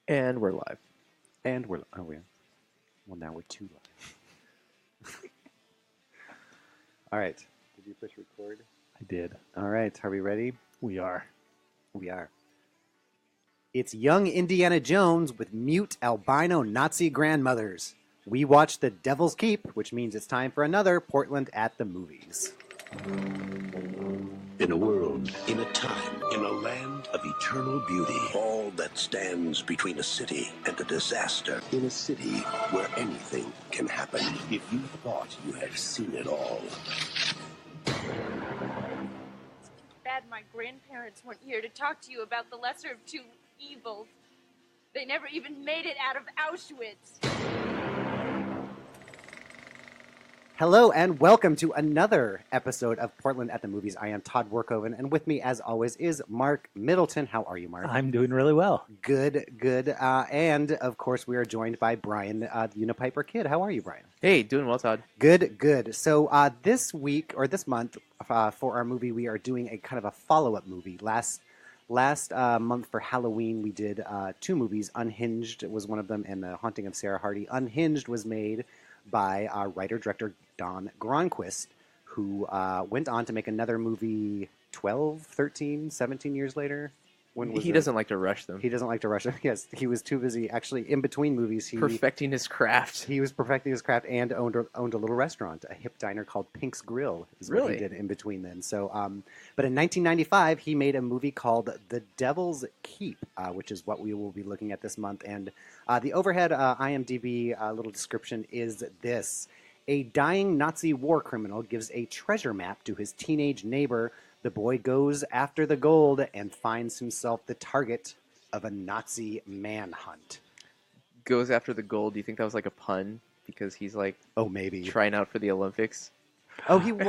And we're live. And we're well, now we're two live. All right. Did you push record? I did. All right. Are we ready? We are. We are. It's young Indiana Jones with mute albino Nazi grandmothers. We watched The Devil's Keep, which means it's time for another Portland at the Movies. In a world, in a time, in a land of eternal beauty, all that stands between a city and a disaster. In a city where anything can happen. If you thought you had seen it all. Bad my grandparents weren't here to talk to you about the lesser of two evils. They never even made it out of Auschwitz. Hello and welcome to another episode of Portland at the Movies. I am Todd Workoven, and with me, as always, is Mark Middleton. How are you, Mark? I'm doing really well. Good. And, of course, we are joined by Brian, the Unipiper Kid. How are you, Brian? Hey, doing well, Todd. Good. So this week, or this month, for our movie, we are doing a kind of a follow-up movie. Last month for Halloween, we did two movies. Unhinged was one of them, and The Haunting of Sarah Hardy. Unhinged was made by writer-director Don Gronquist, who went on to make another movie 12, 13, 17 years later. He doesn't like to rush them. He doesn't like to rush them. Yes, he was too busy. Actually, in between movies, perfecting his craft. He was perfecting his craft and owned a little restaurant, a hip diner called Pink's Grill, is what he did in between then. So, but in 1995, he made a movie called The Devil's Keep, which is what we will be looking at this month. And the overhead IMDb little description is this. A dying Nazi war criminal gives a treasure map to his teenage neighbor. The boy goes after the gold and finds himself the target of a Nazi manhunt. Goes after the gold. Do you think that was like a pun? Because he's like, maybe trying out for the Olympics. Oh, he was.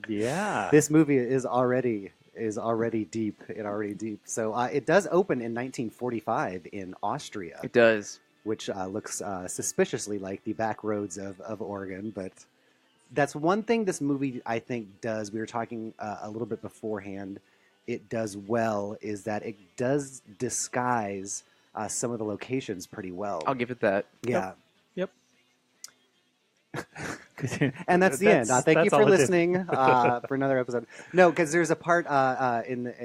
Yeah. This movie is already deep. So it does open in 1945 in Austria. It does. Which looks suspiciously like the back roads of Oregon, but that's one thing this movie, I think, does. We were talking a little bit beforehand. It does well is that it does disguise some of the locations pretty well. I'll give it that. Yeah. Yep. And that's the end. Thank you for listening for another episode. No, because there's a part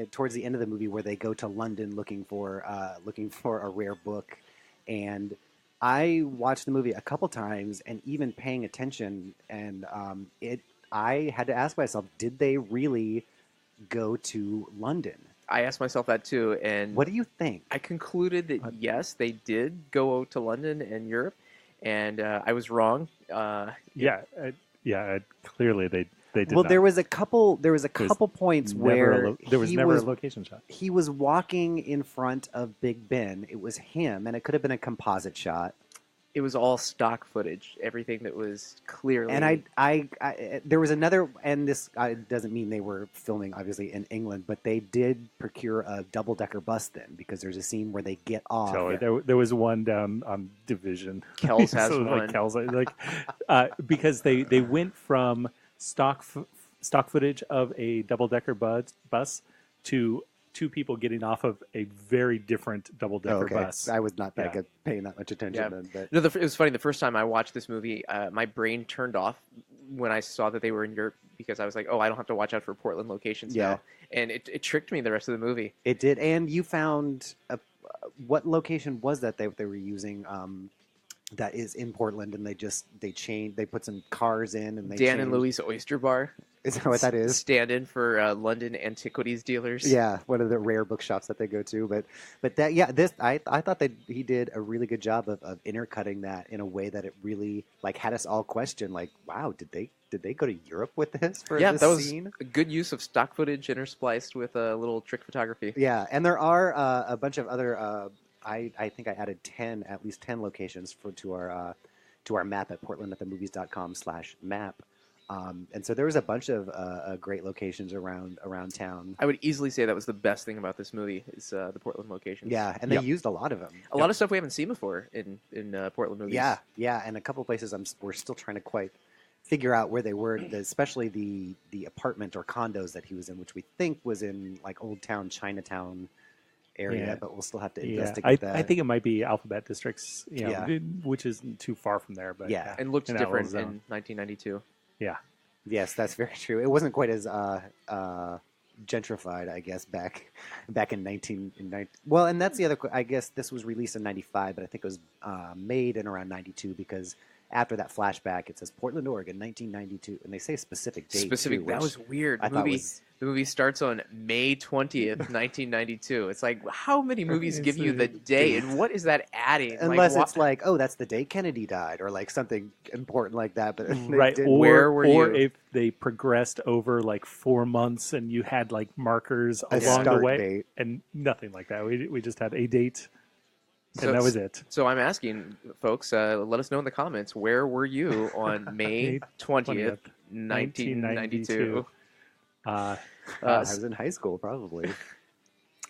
towards the end of the movie where they go to London looking for a rare book. And I watched the movie a couple times, and even paying attention, and I had to ask myself, did they really go to London? I asked myself that too, and what do you think? I concluded that yes, they did go to London and Europe, and I was wrong. Clearly they did. Well, not. there was a couple points where there was never a location shot. He was walking in front of Big Ben. It was him, and it could have been a composite shot. It was all stock footage. Everything that was clearly. And I there was another, and this doesn't mean they were filming obviously in England, but they did procure a double-decker bus then, because there's a scene where they get off. Totally. There was one down on Division. Kells has one. Like Kells, because they went from stock footage of a double-decker bus to two people getting off of a very different double-decker bus. I was not paying that much attention then. But. No, it was funny. The first time I watched this movie, my brain turned off when I saw that they were in Europe, because I was like, oh, I don't have to watch out for Portland locations now. And it tricked me the rest of the movie. It did. And you found what location was that they were using that is in Portland, and they put some cars in, and they Dan and Louie's Oyster Bar. Is that what that is? Stand-in for London antiquities dealers. Yeah, one of the rare bookshops that they go to. But that I thought that he did a really good job of intercutting that in a way that it really had us all question, wow, did they go to Europe with this for this that was scene? A good use of stock footage interspliced with a little trick photography. Yeah, and there are a bunch of other. I think I added at least 10 locations to our map at portlandatthemovies.com/map. And so there was a bunch of great locations around town. I would easily say that was the best thing about this movie is the Portland locations. Yeah, and they used a lot of them. A lot of stuff we haven't seen before in Portland movies. Yeah, and a couple of places we're still trying to quite figure out where they were, especially the apartment or condos that he was in, which we think was in Old Town Chinatown area, but we'll still have to Yeah, investigate that. I think it might be alphabet districts, Yeah. which isn't too far from there. But Yeah. And looked in that different little in zone. 1992. Yeah. Yes, that's very true. It wasn't quite as gentrified, I guess, back in 1990. Well, and that's the other. I guess this was released in 95, but I think it was made in around 92 because after that flashback, it says Portland, Oregon, 1992, and they say a specific date. Specific. Too, That which was weird. I thought was The movie starts on May 20th, 1992. It's like, how many movies give you the day, and what is that adding? unless like, it's like, oh, that's the day Kennedy died, or like something important like that. But they Right. didn't. Where were or you? if they progressed over like 4 months and you had like markers A along the start way, date. and nothing like that. We just had a date, So- and that was it. So I'm asking folks, let us know in the comments, where were you on May 20th, 1992? Uh, I was in high school, probably.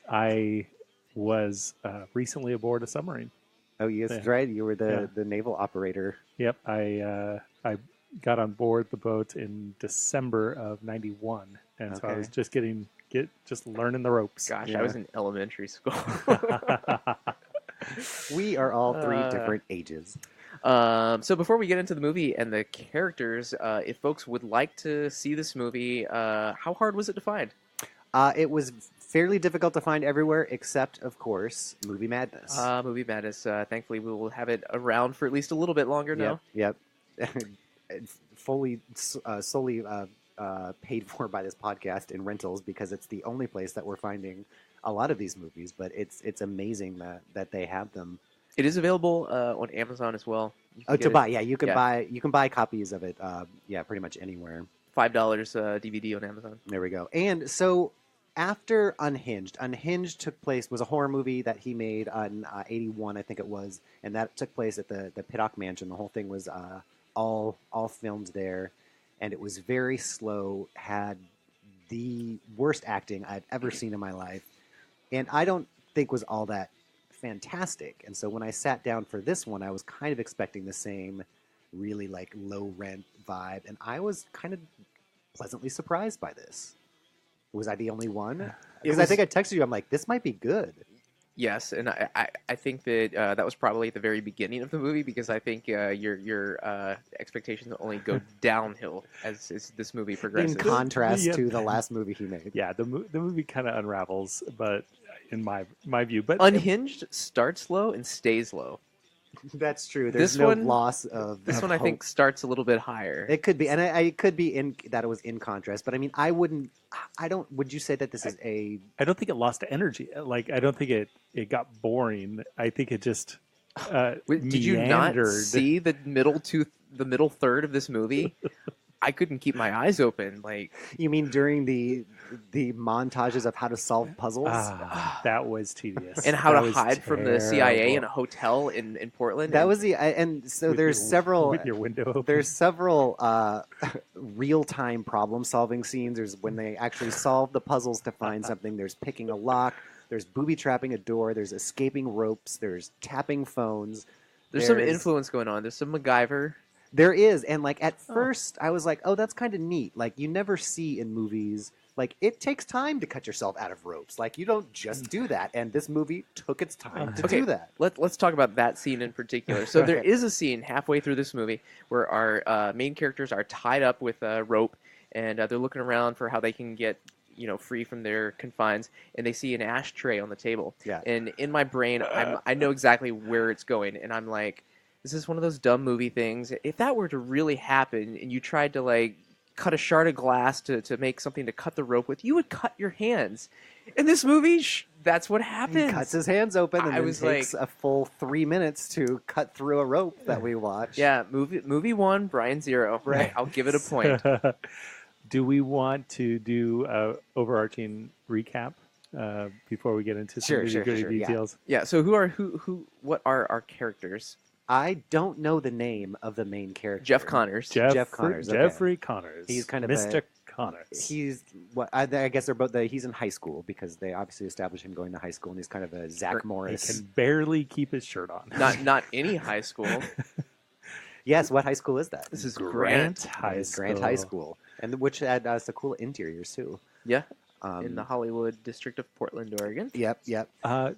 I was recently aboard a submarine. Oh, yes, Yeah. that's right. You were the naval operator. Yep, I got on board the boat in December of '91, and so I Okay. was just just learning the ropes. Gosh, Yeah. I was in elementary school. We are all three Uh, different ages. So before we get into the movie and the characters, if folks would like to see this movie, how hard was it to find? It was fairly difficult to find everywhere, except, of course, Movie Madness. Movie Madness. Thankfully, we will have it around for at least a little bit longer now. Yep. It's solely paid for by this podcast in rentals because it's the only place that we're finding a lot of these movies. But it's amazing that they have them. It is available on Amazon as well. You can Oh, get to it. buy, yeah, you can Yeah. buy copies of it. Pretty much anywhere. $5 DVD on Amazon. There we go. And so after Unhinged was a horror movie that he made in '81, I think it was, and that took place at the Pittock Mansion. The whole thing was all filmed there, and it was very slow. Had the worst acting I've ever seen in my life, and I don't think was all that fantastic. And so when I sat down for this one, I was kind of expecting the same really like low rent vibe, and I was kind of pleasantly surprised by this. Was I the only one? Because I think I texted you. I'm like, this might be good. Yes, and I think that that was probably at the very beginning of the movie because I think your expectations only go downhill as this movie progresses. In contrast Yeah. to the last movie he made. Yeah, the movie kind of unravels, but in my view, but Unhinged starts low and stays low. That's true. There's This no one- loss of This of one I think hope. starts a little bit higher. It could be, and it could be in that it was in contrast. But I mean, I don't. Would you say that this is a? I don't think it lost energy. Like I don't think it got boring. I think it just Wait, did you not meandered. see the middle third of this movie? I couldn't keep my eyes open. Like, You mean during the montages of how to solve puzzles? That was tedious. and how That to was hide from the CIA in a terrible. hotel in Portland. That and- was and so With there's your- several. with your window open. There's several real-time problem-solving scenes. There's when they actually solve the puzzles to find something. There's picking a lock. There's booby-trapping a door. There's escaping ropes. There's tapping phones. There's some There's- influence going on. There's some MacGyver. There is, and like at first, I was like, "Oh, that's kind of neat." Like you never see in movies. Like it takes time to cut yourself out of ropes. Like you don't just do that. And this movie took its time to Okay, do that. Let's talk about that scene in particular. So there Okay. is a scene halfway through this movie where our main characters are tied up with a rope, and they're looking around for how they can get free from their confines, and they see an ashtray on the table. Yeah. And in my brain, I know exactly where it's going, and I'm like, this is one of those dumb movie things. If that were to really happen, and you tried to like cut a shard of glass to make something to cut the rope with, you would cut your hands. In this movie, that's what He happens. cuts his hands open and I then was takes like- a full 3 minutes to cut through a rope that we watch. Yeah, movie one, Brian 0. Right. I'll give it a point. Do we want to do a overarching recap before we get into some Sure, nitty-gritty sure, yeah. details? Yeah. So what are our characters? I don't know the name of the main character. Jeff Connors. Jeff Connors, okay. Jeffrey Connors. He's kind of Mr. Connors. He's what I guess they're both. He's in high school because they obviously established him going to high school, and he's kind of a Zach He Morris. can barely keep his shirt on. Not any high school. Yes, what high school is that? This is Grant Grant. High It's Grant School. High School, and which had some cool interiors too. Yeah. in the Hollywood district of Portland, Oregon. Yep.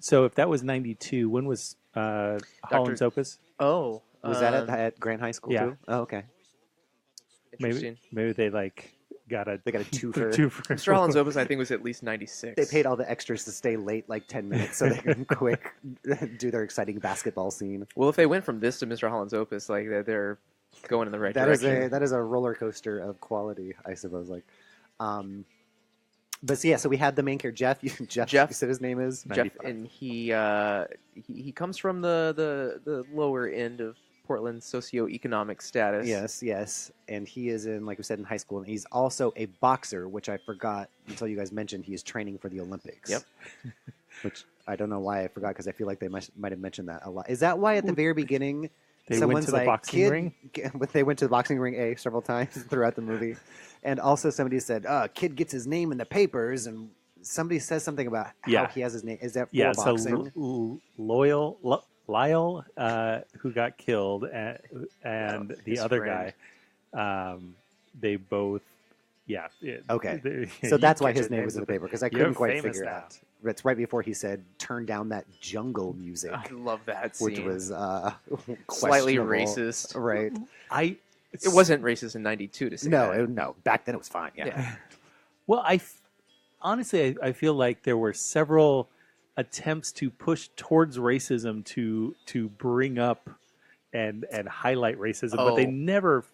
So if that was 92, when was Holland's Opus? Oh, Was that at Grant High School yeah. too? Oh, okay. interesting. Maybe they like got a twofer. Mr. Holland's Opus, I think, was at least 96. They paid all the extras to stay late like 10 minutes so they can quick do their exciting basketball scene. Well, if they went from this to Mr. Holland's Opus, like they're going in the right direction. That is a roller coaster of quality, I suppose. Like, but so, yeah, so we had the main character Jeff. You said his name is Jeff, and he comes from the lower end of Portland's socioeconomic status. Yes, and he is in, like we said, in high school, and he's also a boxer, which I forgot until you guys mentioned he is training for the Olympics. Yep. Which I don't know why I forgot, because I feel like they might have mentioned that a lot. Is that why at the very beginning they someone's went to the like, boxing ring? They went to the boxing ring several times throughout the movie, and also somebody said, "Kid gets his name in the papers," and somebody says something about how he has his name. Is that for boxing? So Lyle, who got killed, and the other friend. guy, they both, Okay. So that's why his name was in the paper, because I couldn't quite figure it out. It's right before he said, "Turn down that jungle music." I love that scene. Which was slightly questionable. racist. Right. It wasn't racist in 92 to say that. No. Back then it was fine. Yeah. Well, honestly, I feel like there were several attempts to push towards racism to bring up and highlight racism, but they never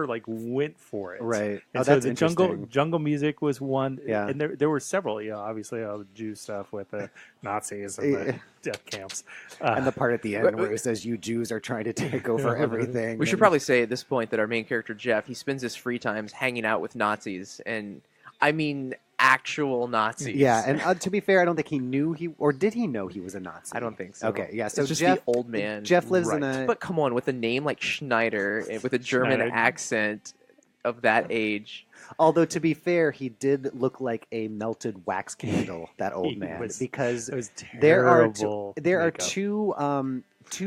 like went for it. Right. And so the jungle music was one. Yeah. And there were several, obviously the Jew stuff with the Nazis and the death camps. And the part at the end where it says, "You Jews are trying to take over everything." We should probably say at this point that our main character, Jeff, he spends his free times hanging out with Nazis, and I mean actual Nazis. Yeah, and to be fair, I don't think he knew did he know he was a Nazi? I don't think so. Okay, yeah. So it's just Jeff, the old man. Jeff lives in a... But come on, with a name like Schneider, with a German accent of that age. Although, to be fair, he did look like a melted wax candle, that old man. Because there are two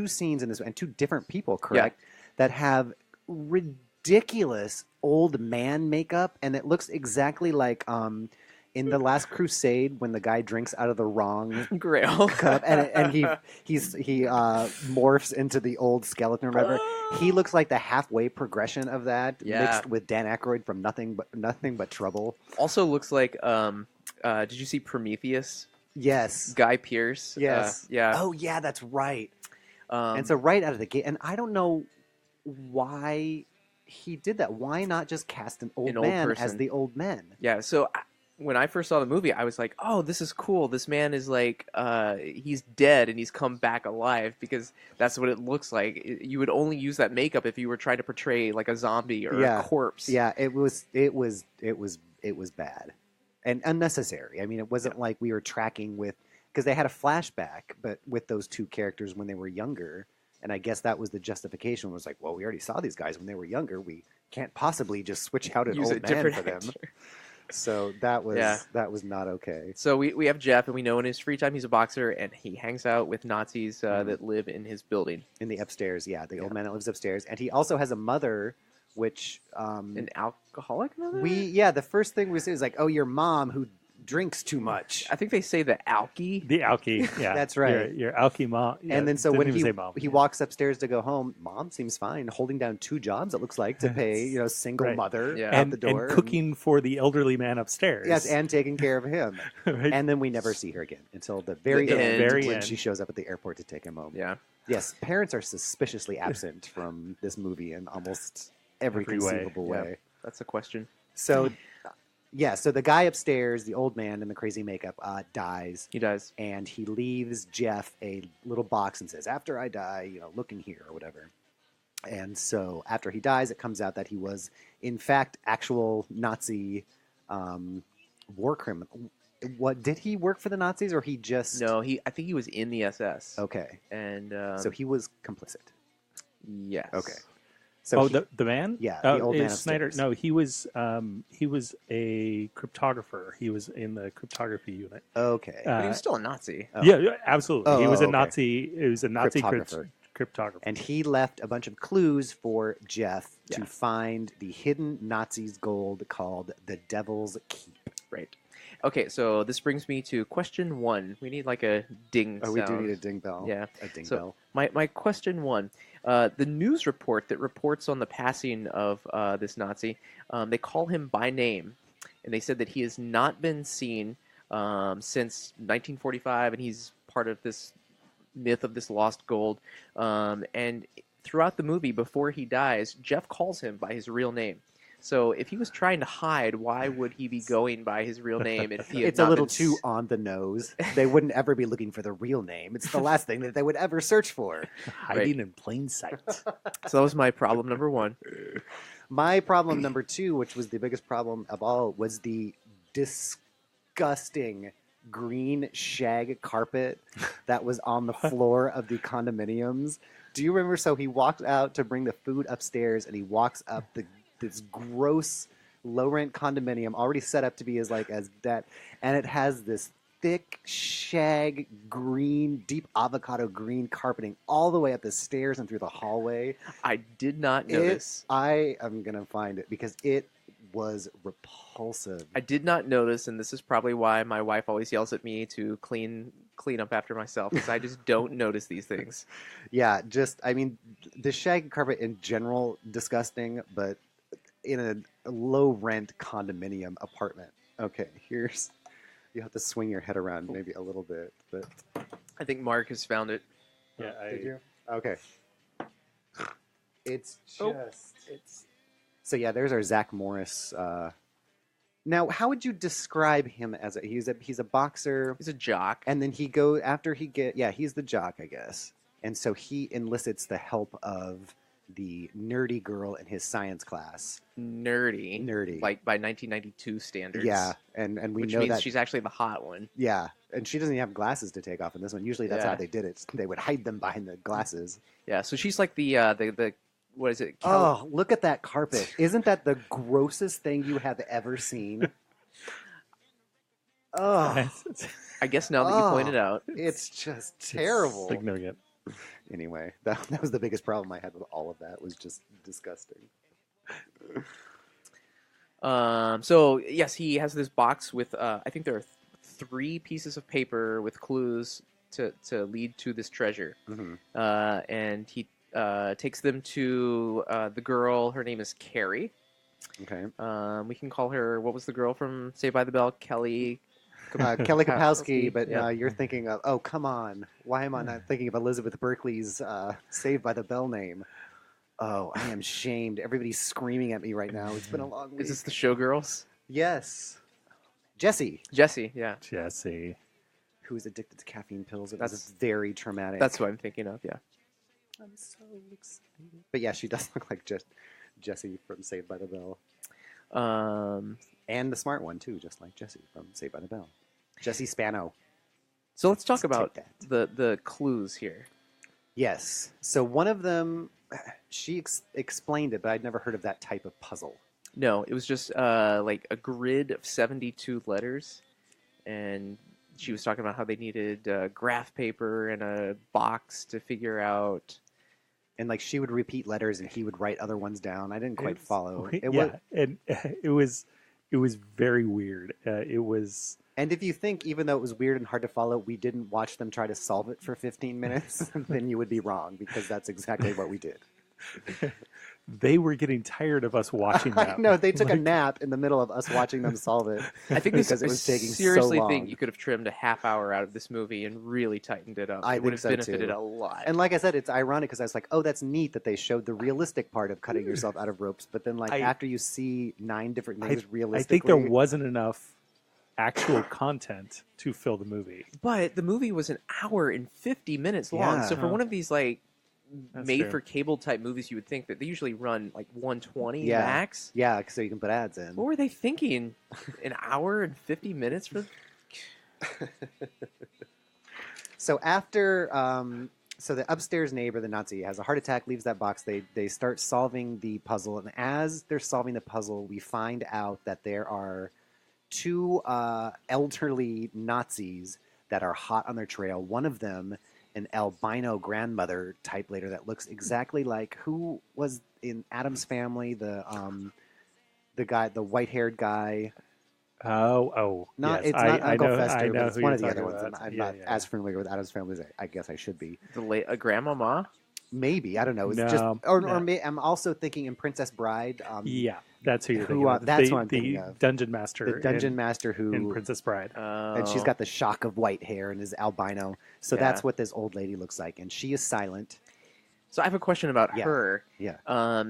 scenes in this, and two different people, correct, that have ridiculous old man makeup, and it looks exactly like in The Last Crusade when the guy drinks out of the wrong Grail cup, and he morphs into the old skeleton. Remember, he looks like the halfway progression of that, mixed with Dan Aykroyd from Nothing But Trouble. Also looks like did you see Prometheus? Yes. Guy Pearce. Yes. Yeah. Oh yeah, that's right. And so right out of the gate, and I don't know why he did that. Why not just cast an old man as the old men? Yeah. So when I first saw the movie, I was like, "Oh, this is cool. This man is like, he's dead and he's come back alive," because that's what it looks like. You would only use that makeup if you were trying to portray like a zombie or a corpse. Yeah, it was bad and unnecessary. I mean, it wasn't like we were tracking with, because they had a flashback, but with those two characters when they were younger. And I guess that was the justification. Was like, well, we already saw these guys when they were younger. We can't possibly just switch out an old man for them. So that was not okay. So we have Jeff, and we know in his free time he's a boxer, and he hangs out with Nazis that live in his building. In the upstairs, the old man that lives upstairs. And he also has a mother, which... an alcoholic mother? The first thing we say is like, "Oh, your mom who drinks too much." I think they say the alky. The alky, yeah. That's right. Your alky mom. Yeah, and then so when he walks upstairs to go home, mom seems fine, holding down two jobs, it looks like, to pay single mother out the door. And cooking for the elderly man upstairs. Yes, and taking care of him. Right. And then we never see her again until the very end when she shows up at the airport to take him home. Yeah. Yes, parents are suspiciously absent from this movie in almost every conceivable way. Yeah, that's a question. So... Yeah, so the guy upstairs, the old man in the crazy makeup, dies. He dies. And he leaves Jeff a little box and says, "After I die, look in here," or whatever. And so after he dies, it comes out that he was, in fact, actual Nazi war criminal. What, did he work for the Nazis, or he just... No, I think he was in the SS. Okay. And so he was complicit. Yes. Okay. So the man? Yeah, the old man Snyder. upstairs. No, he was a cryptographer. He was in the cryptography unit. Okay. But he was still a Nazi. Yeah, absolutely. He was a okay. Nazi. He was a Nazi cryptographer. And he left a bunch of clues for Jeff to find the hidden Nazis' gold called the Devil's Keep. Right. Okay, so this brings me to question 1. We need like a ding Oh, sound. we do need a ding bell. Yeah. A ding So bell. my question 1, the news report that reports on the passing of this Nazi, they call him by name, and they said that he has not been seen since 1945, and he's part of this myth of this lost gold. And throughout the movie, before he dies, Jeff calls him by his real name. So if he was trying to hide, why would he be going by his real name if he had It's not a little been too on the nose. They wouldn't ever be looking for the real name. It's the last thing that they would ever search for. Hiding in plain sight. So that was my problem number 1. My problem number 2, which was the biggest problem of all, was the disgusting green shag carpet that was on the floor of the condominiums. Do you remember? So he walked out to bring the food upstairs, and he walks up this gross low rent condominium already set up to be as that, and it has this thick shag green, deep avocado green carpeting all the way up the stairs and through the hallway. I did not notice. I am gonna find it because it was repulsive. I did not notice, and this is probably why my wife always yells at me to clean up after myself, because I just don't notice these things. Yeah, the shag carpet in general, disgusting, but in a low rent condominium apartment. Okay, you have to swing your head around maybe a little bit, but I think Mark has found it. Yeah, did you? Okay. It's Oh. it's so yeah. There's our Zach Morris. Now, how would you describe him as he's a boxer, He's a jock. and then he's the jock, I guess, and so he elicits the help of the nerdy girl in his science class. Nerdy. Like by 1992 standards. Yeah, and we which know means that she's actually the hot one. Yeah, and she doesn't even have glasses to take off in this one. Usually that's Yeah. how they did it. They would hide them behind the glasses. Yeah, so she's like the what is it? Oh, look at that carpet. Isn't that the grossest thing you have ever seen? Oh, I guess now that you point it out. it's just terrible. Significant. Anyway, that was the biggest problem I had with all of that, was just disgusting. So yes, he has this box with I think there are 3 pieces of paper with clues to lead to this treasure. Mhm. And he takes them to the girl. Her name is Carrie. Okay. We can call her, what was the girl from Saved by the Bell? Kelly Kelly Kapowski, but yeah. you're thinking of, oh, come on. Why am I not thinking of Elizabeth Berkley's Saved by the Bell name? Oh, I am shamed. Everybody's screaming at me right now. It's been a long week. Is this the Showgirls? Yes. Jessie, Yeah. Jesse. who is addicted to caffeine pills. It That's- was very traumatic. That's what I'm thinking of, yeah. I'm so excited. But yeah, she does look like just Jessie from Saved by the Bell. And the smart one, too, just like Jessie from Saved by the Bell. Jessie Spano. So let's talk Take about that. the clues here. Yes. So one of them, she explained it, but I'd never heard of that type of puzzle. No, it was just like a grid of 72 letters, and she was talking about how they needed graph paper and a box to figure out. And like she would repeat letters and he would write other ones down. I didn't quite follow. It yeah, was, and it was very weird. It was. and if you think, even though it was weird and hard to follow, we didn't watch them try to solve it for 15 minutes, then you would be wrong, because that's exactly what we did. They were getting tired of us watching I that. know, they took a nap in the middle of us watching them solve it. I think because it was taking seriously so long. think you could have trimmed a half hour out of this movie and really tightened it up. I It would think have so, benefited too. a lot. And like I said, it's ironic because I was like, oh, that's neat that they showed the realistic part of cutting yourself out of ropes. But then, like, after you see 9 different things realistically, I think there wasn't enough actual content to fill the movie. But the movie was an hour and 50 minutes long. Yeah. So for one of these like That's made true. for cable type movies, you would think that they usually run like 120 Yeah. max. Yeah, so you can put ads in. What were they thinking? An hour and 50 minutes for? So after, so the upstairs neighbor, the Nazi, has a heart attack, leaves that box. They start solving the puzzle, and as they're solving the puzzle, we find out that there are 2 elderly Nazis that are hot on their trail. One of them, an albino grandmother type later that looks exactly like who was in Adam's Family, the guy, the white-haired guy. Not yes. it's not Uncle I Fester, but know it's who one you're of the other talking ones. about. I'm Yeah, not yeah, as familiar with Addams Family as I guess I should be. A grandmama. Maybe I don't know. It's just No, I'm also thinking in Princess Bride. yeah, that's who you're who thinking of. that's the, who I'm thinking the of. dungeon master. The dungeon master in who Princess Bride. and she's Oh, got the shock of white hair and is albino. So Yeah. that's what this old lady looks like, and she is silent. so I have a question about Yeah. her. Yeah.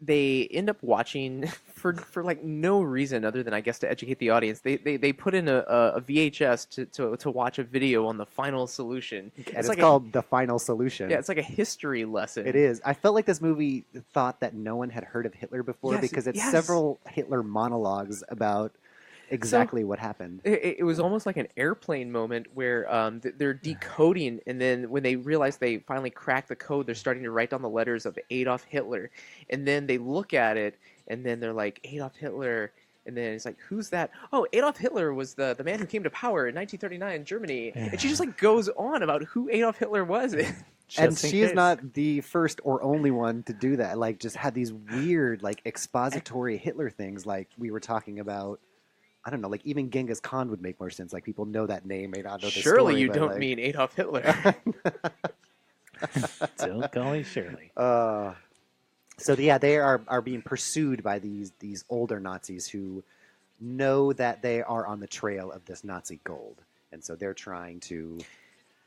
They end up watching for like no reason other than I guess to educate the audience. They put in a VHS to watch a video on the final solution. And it's like called The Final Solution. Yeah, it's like a history lesson. It is. I felt like this movie thought that no one had heard of Hitler before Yes, because it's yes. several Hitler monologues about exactly what happened. It was almost like an airplane moment where they're decoding, and then when they realize they finally crack the code, they're starting to write down the letters of Adolf Hitler, and then they look at it, and then they're like, Adolf Hitler, and then it's like, who's that? Oh, Adolf Hitler was the man who came to power in 1939 in Germany, and she just like goes on about who Adolf Hitler was. And she is not the first or only one to do that. Like, just had these weird, like, expository Hitler things, like we were talking about. I don't know, like even Genghis Khan would make more sense. Like people know that name, may not know the story. Surely you don't like... mean Adolf Hitler. Don't call me Shirley. So yeah, they are being pursued by these older Nazis who know that they are on the trail of this Nazi gold, and so they're trying to.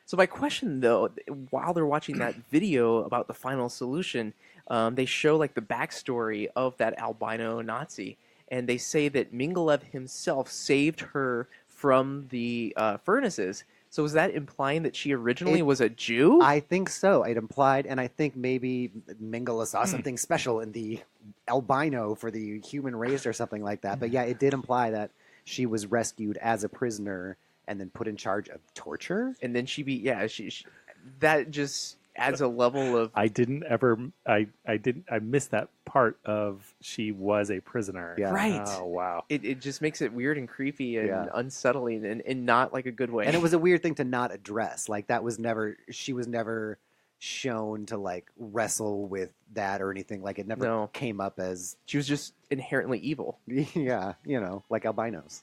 So my question though, while they're watching that video about the final solution, they show like the backstory of that albino Nazi. And they say that Mingelev himself saved her from the furnaces. So is that implying that she originally was a Jew? I think so. It implied, and I think maybe Mengele saw something special in the albino for the human race or something like that. But yeah, it did imply that she was rescued as a prisoner and then put in charge of torture. And then she that just adds a level of. I missed that part of she was a prisoner. Yeah. Right. Oh, wow. It just makes it weird and creepy and Yeah. unsettling and not like a good way. And it was a weird thing to not address. Like she was never shown to like wrestle with that or anything. Like it never came up as she was just inherently evil. Yeah, like albinos.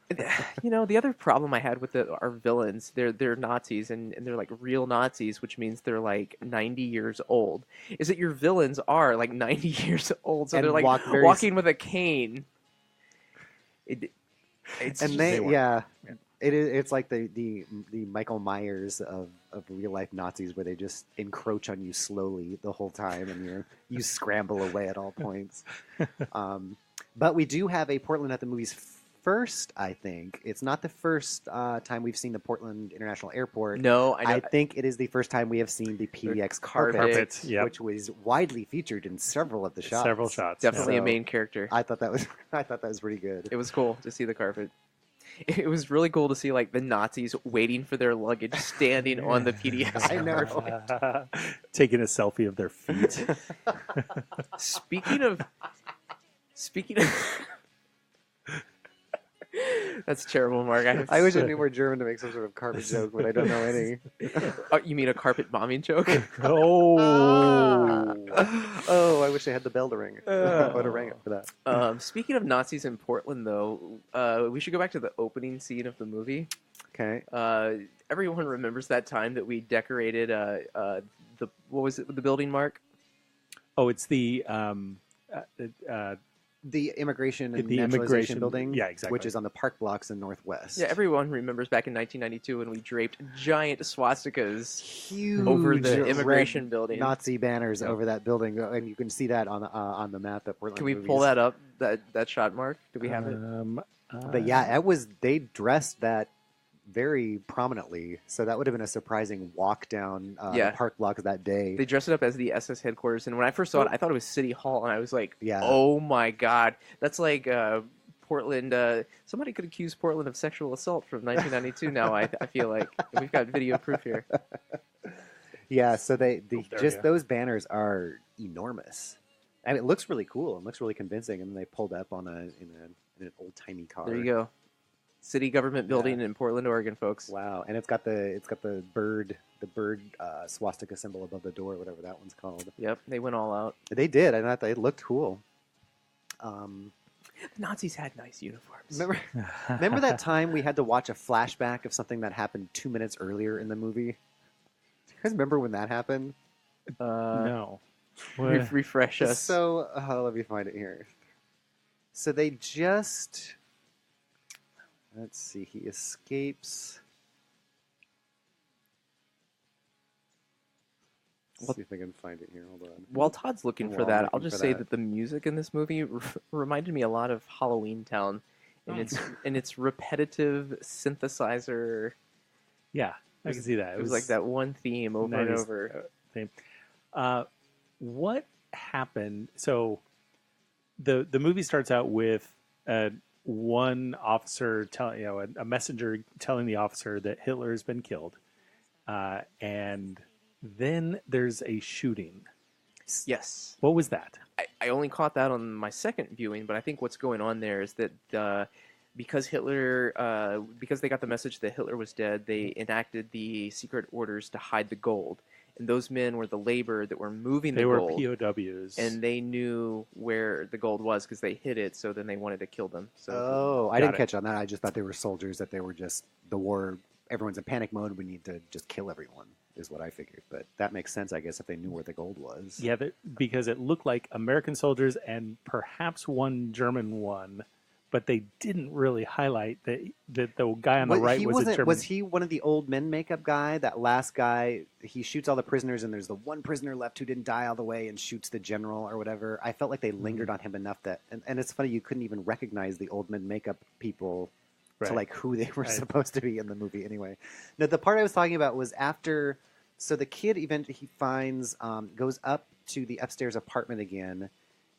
The other problem I had with our villains, they're Nazis and they're like real Nazis, which means they're like 90 years old, is that your villains are like 90 years old, so And they're like walking with a cane. It's like the Michael Myers of real life Nazis, where they just encroach on you slowly the whole time, and you scramble away at all points. But we do have a Portland at the Movies first, I think. It's not the first time we've seen the Portland International Airport. No, I think it is the first time we have seen the PDX carpet, which was widely featured in several of the shots. Several shots. Definitely a main character. I thought that was pretty good. It was cool to see the carpet. It was really cool to see like the Nazis waiting for their luggage, standing on the PDX. I know. Taking a selfie of their feet. Speaking of. That's terrible, Mark. I wish I knew more German to make some sort of carpet joke, but I don't know any. You mean a carpet bombing joke? Oh, I wish I had the bell to ring. I would have rang it for that. Speaking of Nazis in Portland, though, we should go back to the opening scene of the movie. Okay. Everyone remembers that time that we decorated what was it? The building, Mark? Oh, it's the Immigration and the Naturalization Building, yeah, exactly, which is on the Park Blocks in Northwest. Yeah, everyone remembers back in 1992 when we draped giant swastikas huge over the Immigration Building, Nazi banners over that building, and you can see that on the map at Portland. Can we Movies. pull that up? That shot, Mark? Do we have it? But yeah, they dressed that very prominently, so that would have been a surprising walk down the Park Blocks that day. They dressed it up as the SS headquarters, and when I first saw it, I thought it was City Hall, and I was like, yeah. Oh my god, that's like Portland. Somebody could accuse Portland of sexual assault from 1992 now, I feel like. We've got video proof here. Yeah, so those banners are enormous. I mean, it looks really cool. It looks really convincing, and then they pulled up in an old-timey car. There you go. City government building in Portland, Oregon, folks. Wow, and it's got the bird swastika symbol above the door, whatever that one's called. Yep, they went all out. They did. I thought it looked cool. The Nazis had nice uniforms. Remember that time we had to watch a flashback of something that happened 2 minutes earlier in the movie? Do you guys remember when that happened? No. Refresh us. So, let me find it here. So they just... Let's see, he escapes... Let's see if I can find it here. Hold on. While Todd's looking for While I'm that, looking I'll just for say that. that the music in this movie reminded me a lot of Halloween Town, and its repetitive synthesizer. Yeah, I can see that. It was like that one theme over and 90s over. theme. What happened? So the movie starts out with one officer telling, a messenger telling the officer that Hitler has been killed, and then there's a shooting. Yes. What was that? I only caught that on my second viewing, but I think what's going on there is that because because they got the message that Hitler was dead, they enacted the secret orders to hide the gold. And those men were the labor that were moving the gold. They were POWs. And they knew where the gold was because they hid it, so then they wanted to kill them. So I didn't catch on that. I just thought they were soldiers, that they were just the war. Everyone's in panic mode. We need to just kill everyone, is what I figured. But that makes sense, I guess, if they knew where the gold was. Yeah, because it looked like American soldiers and perhaps one German one, but they didn't really highlight that the guy on the right was a German. Was he one of the old men makeup guy? That last guy, he shoots all the prisoners, and there's the one prisoner left who didn't die all the way and shoots the general or whatever. I felt like they lingered on him enough that, and it's funny, you couldn't even recognize the old men makeup people to like who they were supposed to be in the movie anyway. No, the part I was talking about was after, so the kid he finds, goes up to the upstairs apartment again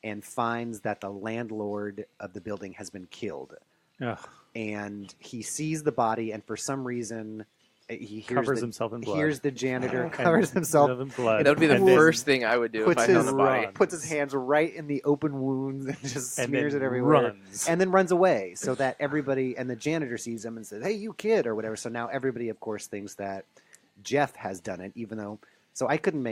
and finds that the landlord of the building has been killed. Ugh. And he sees the body, and for some reason he covers himself in blood. Hears the janitor covers himself in blood. That would be the first thing I would do if I found the body. Puts his hands right in the open wounds and just smears it everywhere. Runs. And then runs away so that everybody, and the janitor sees him and says, "Hey, you kid," or whatever. So now everybody, of course, thinks that Jeff has done it, even though... So I couldn't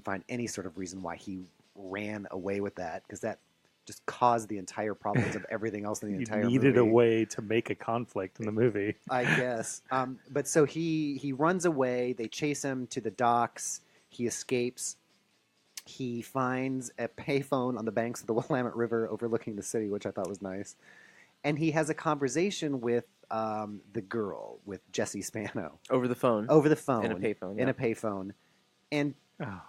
find any sort of reason why he ran away with that, because that just caused the entire problems of everything else in the entire movie. You needed a way to make a conflict in the movie, I guess. But so he runs away. They chase him to the docks. He escapes. He finds a payphone on the banks of the Willamette River overlooking the city, which I thought was nice. And he has a conversation with the girl, with Jessie Spano. Over the phone. In a payphone. In a payphone. And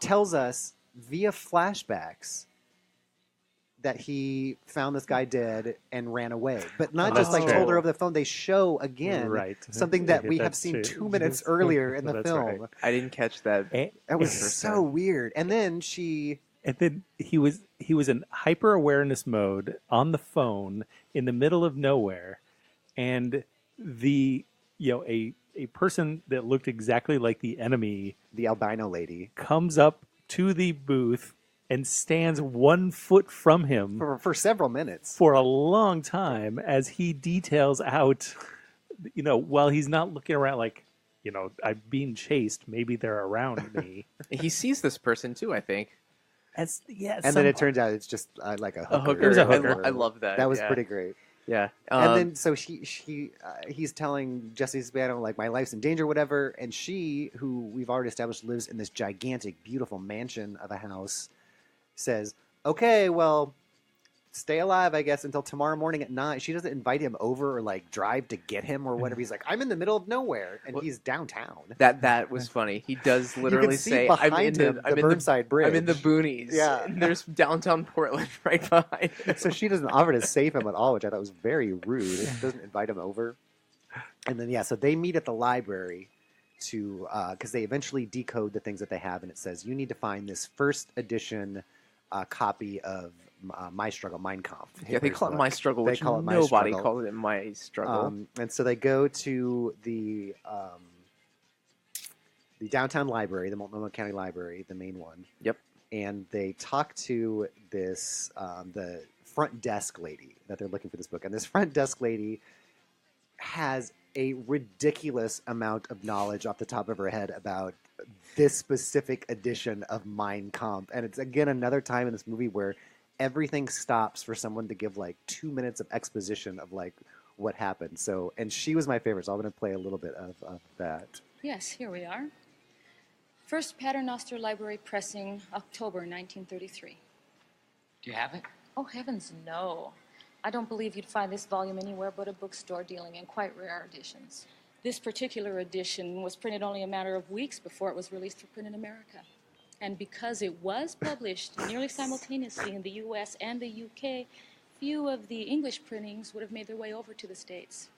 tells us via flashbacks that he found this guy dead and ran away. But not just like told her over the phone. They show again something that we have seen 2 minutes earlier in the film. Right. I didn't catch that. That was so weird. And then he was in hyper awareness mode on the phone in the middle of nowhere, and a person that looked exactly like the enemy, the albino lady, comes up to the booth and stands 1 foot from him for several minutes, for a long time, as he details out, while he's not looking around like, I'm being chased, maybe they're around me. He sees this person too, I think. And then it turns out it's just like a hooker. It was a hooker. I love that. That was pretty great. Yeah. And then so he's telling Jessie Spano, like, my life's in danger, whatever. And she, who we've already established lives in this gigantic, beautiful mansion of a house, says, "Okay, well, stay alive, I guess, until tomorrow morning at 9. She doesn't invite him over or like drive to get him or whatever. He's like, I'm in the middle of nowhere, and he's downtown. That was funny. He does literally say, "I'm in the Burnside Bridge. I'm in the boonies." Yeah, and there's downtown Portland right behind. So she doesn't offer to save him at all, which I thought was very rude. She doesn't invite him over. And then so they meet at the library to because they eventually decode the things that they have, and it says you need to find this first edition copy of My Struggle, Mein Kampf. Yeah, they call it My Struggle, which nobody calls it My Struggle. And so they go to the downtown library, the Multnomah County Library, the main one. Yep. And they talk to this the front desk lady that they're looking for this book. And this front desk lady has a ridiculous amount of knowledge off the top of her head about this specific edition of Mein Kampf. And it's, again, another time in this movie where everything stops for someone to give like 2 minutes of exposition of like what happened. So, and she was my favorite, so I'm going to play a little bit of that. Yes, here we are. First Paternoster Library pressing, October 1933. Do you have it? Oh, heavens, no. I don't believe you'd find this volume anywhere but a bookstore dealing in quite rare editions. This particular edition was printed only a matter of weeks before it was released for print in America. And because it was published nearly simultaneously in the U.S. and the U.K., few of the English printings would have made their way over to the States.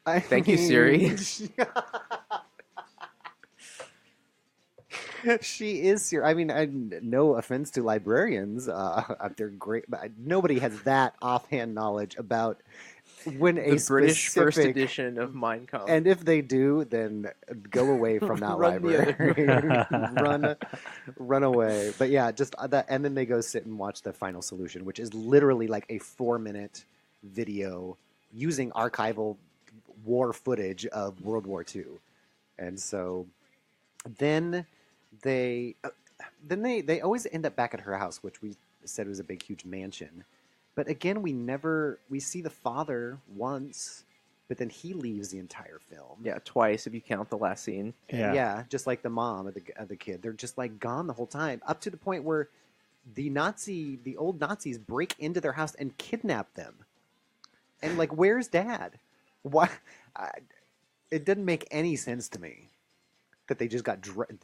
Thank you, Siri. She is serious. I mean, no offense to librarians, they're great, but nobody has that offhand knowledge about when a the British specific, first edition of Mein Kampf. And if they do, then go away from that library. run away. But yeah, just that, and then they go sit and watch the Final Solution, which is literally like a 4-minute video using archival war footage of World War II, and so then they always end up back at her house, which we said was a big, huge mansion. But again, we see the father once, but then he leaves the entire film. Yeah, twice if you count the last scene. Yeah, just like the mom of the kid. They're just like gone the whole time, up to the point where the old Nazis break into their house and kidnap them. And like, where's Dad? Why? It didn't make any sense to me that they just got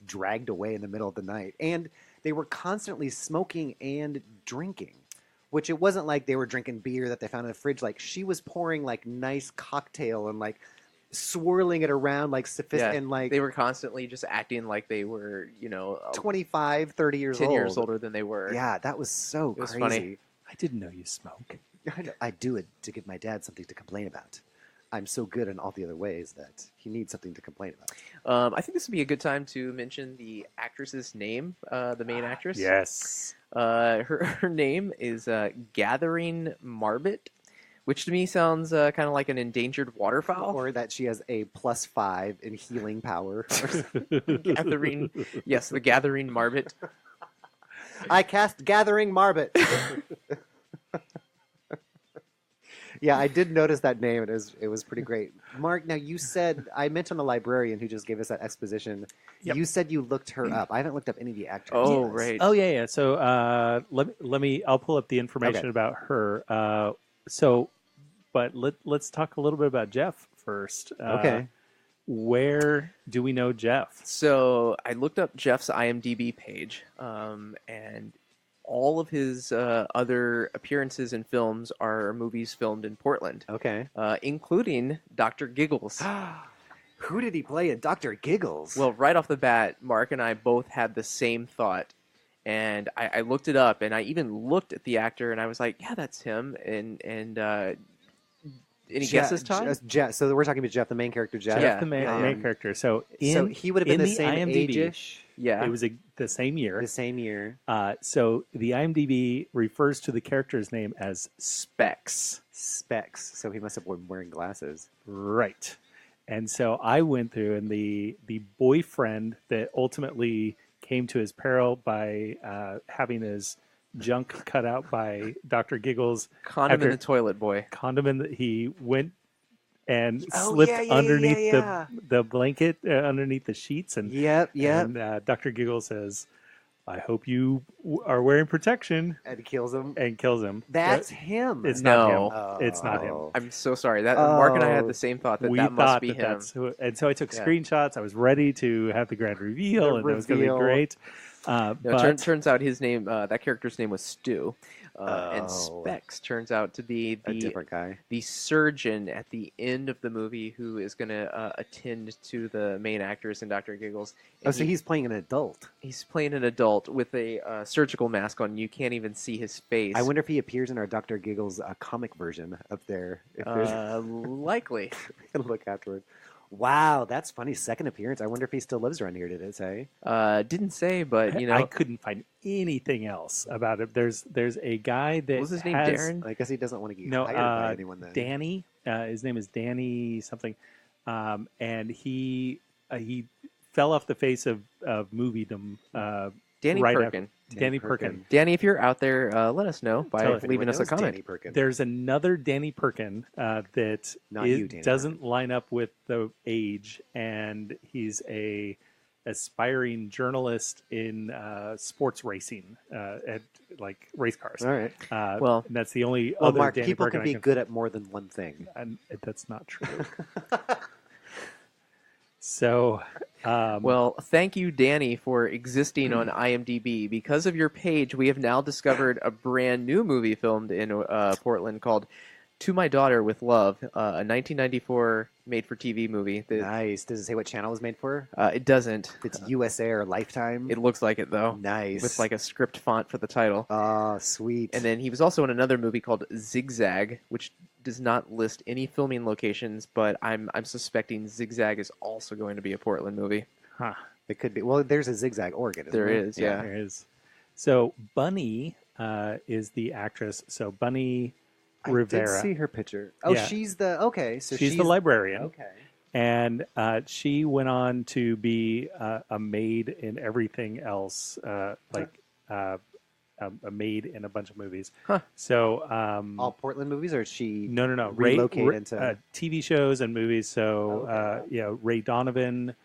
dragged away in the middle of the night. And they were constantly smoking and drinking, which it wasn't like they were drinking beer that they found in the fridge. Like, she was pouring like nice cocktail and like swirling it around like sophisticated. Yeah, and like they were constantly just acting like they were, 25, 30 years 10 old. years older than they were. Yeah, that was so It was crazy. funny. I didn't know you smoke. I do it to give my dad something to complain about. I'm so good in all the other ways that he needs something to complain about. I think this would be a good time to mention the actress's name, the main actress. Yes. Her name is Gathering Marbot, which to me sounds kind of like an endangered waterfowl. Or that she has a +5 in healing power. Gathering, yes, the Gathering Marbot. I cast Gathering Marbot. Yeah, I did notice that name. It was pretty great. Mark, now you said, I mentioned the librarian who just gave us that exposition. Yep. You said you looked her up. I haven't looked up any of the actors. Oh, right. Oh, yeah. So let me, I'll pull up the information about her. But let's talk a little bit about Jeff first. Okay. Where do we know Jeff? So I looked up Jeff's IMDb page, and all of his other appearances in films are movies filmed in Portland. Okay. Including Dr. Giggles. Who did he play in Dr. Giggles? Well, right off the bat, Mark and I both had the same thought. And I looked it up, and I even looked at the actor, and I was like, yeah, that's him. And any guesses, Todd? Jeff. So we're talking about Jeff, the main character, Jeff. Jeff, the main character. So he would have been the same IMDb, age-ish. Yeah. It was the same year. The same year. So the IMDb refers to the character's name as Specs. Specs. So he must have been wearing glasses. Right. And so I went through, and the boyfriend that ultimately came to his peril by having his junk cut out by Dr. Giggles. Condom in the toilet, boy. He went and slipped underneath the blanket, underneath the sheets. And And Dr. Giggles says, I hope you are wearing protection. And kills him. That's him. It's not him. It's not him. I'm so sorry. Mark and I had the same thought that must be him. And so I took screenshots. I was ready to have the grand reveal, and it was going to be great. Turns out his name, that character's name was Stu. And Specs turns out to be a different guy. The surgeon at the end of the movie who is going to attend to the main actress and Dr. Giggles. And so he's playing an adult. He's playing an adult with a surgical mask on. You can't even see his face. I wonder if he appears in our Dr. Giggles comic version up there. Likely. Look afterward. Wow, that's funny. Second appearance. I wonder if he still lives around here. Did it say? Didn't say, but I couldn't find anything else about it. There's a guy that was his name Darren. I guess he doesn't want to get hired by anyone. Then Danny. His name is Danny something, and he fell off the face of moviedom Danny right Perkin. after Danny Perkin. Danny, if you're out there, let us know Tell by us if leaving Anyone us a knows comment. Danny Perkin. There's another Danny Perkin that Not you, Danny doesn't line up with the age, and he's a aspiring journalist in sports racing at like race cars. All right. Well- and that's the only Well, other Mark, Danny people Perkin can be I can good at more than one thing. and that's not true. So, Well, thank you, Danny, for existing on IMDb. Because of your page, we have now discovered a brand new movie filmed in Portland called To My Daughter with Love, a 1994 made-for-TV movie. That, Nice. Does it say what channel it was made for? it doesn't. If it's USA or Lifetime? It looks like it, though. Nice. With like a script font for the title. Oh, sweet. And then he was also in another movie called Zigzag, which does not list any filming locations, but I'm suspecting Zigzag is also going to be a Portland movie. huh, It could be. Well, there's a Zigzag, Oregon. Isn't There there is, yeah. there is. So Bunny is the actress. So Bunny I Rivera. did see her picture. Oh, Yeah. she's the okay. So she's the librarian. Okay. And she went on to be a maid in everything else, like a maid in a bunch of movies. Huh. So All Portland movies, or is she? no, relocate into- TV shows and movies. So Okay. Ray Donovan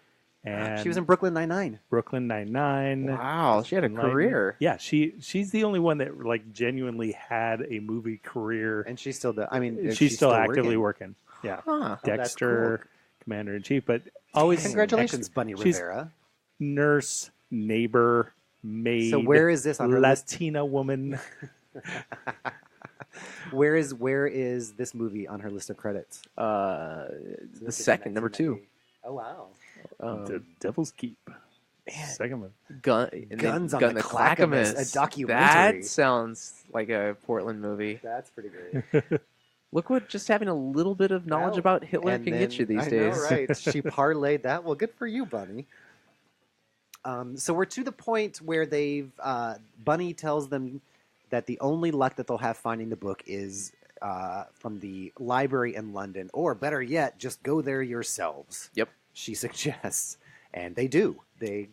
and She was in Brooklyn Nine-Nine. Brooklyn Nine-Nine. Wow, she had a Enlightenment. career. Yeah, she's the only one that like genuinely had a movie career. And she's still the. I mean, she's still actively working. Yeah, Huh. that's Dexter, Commander in Chief, but always Congratulations, Bunny she's Rivera. nurse, neighbor, maid. So where is this on her list? Latina woman? Where is this movie on her list of credits? The second, number 2. Oh wow. The Devil's Keep. Second one. Gun, and then Guns on Gun the the Clackamas, Clackamas. a documentary. That sounds like a Portland movie. That's pretty great. Look what just having a little bit of knowledge about Hitler And can then- get you these I days. know, right? She parlayed that. Well, good for you, Bunny. So we're to the point where they've Bunny tells them that the only luck that they'll have finding the book is from the library in London, or better yet, just go there yourselves. Yep. She suggests, and they do.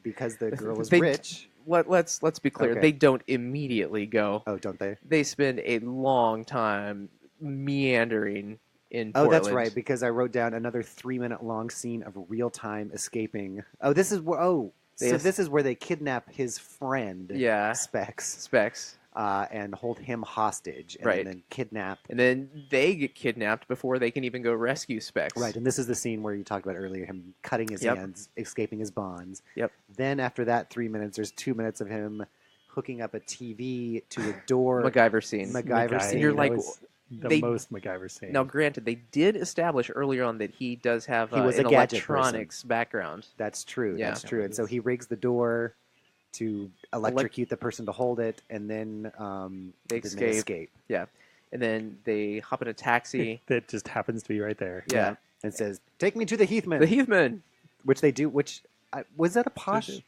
Because the girl is They- rich. Let's be clear. Okay. They don't immediately go. Oh, don't they? They spend a long time meandering in Oh, Portland. that's right. Because I wrote down another 3-minute long scene of real time escaping. Oh, this is where. Oh, so Yes. this is where they kidnap his friend. Yeah. Specs. Specs. And hold him hostage, and Right. then kidnap. And then they get kidnapped before they can even go rescue Specs. Right, and this is the scene where you talked about earlier, him cutting his Yep. hands, escaping his bonds. Yep. Then after that 3 minutes, there's 2 minutes of him hooking up a TV to a door. MacGyver scene. MacGyver scene. And you're like, that was the they- most MacGyver scene. Now, granted, they did establish earlier on that he does have He was an a gadget electronics background. That's true. Yeah. That's true. And so he rigs the door to electrocute the person to hold it, and then They then escape. Yeah. And then they hop in a taxi. that just happens to be right there. Yeah. and says, "Take me to the Heathman," The Heathman. which they do. Which was that a posh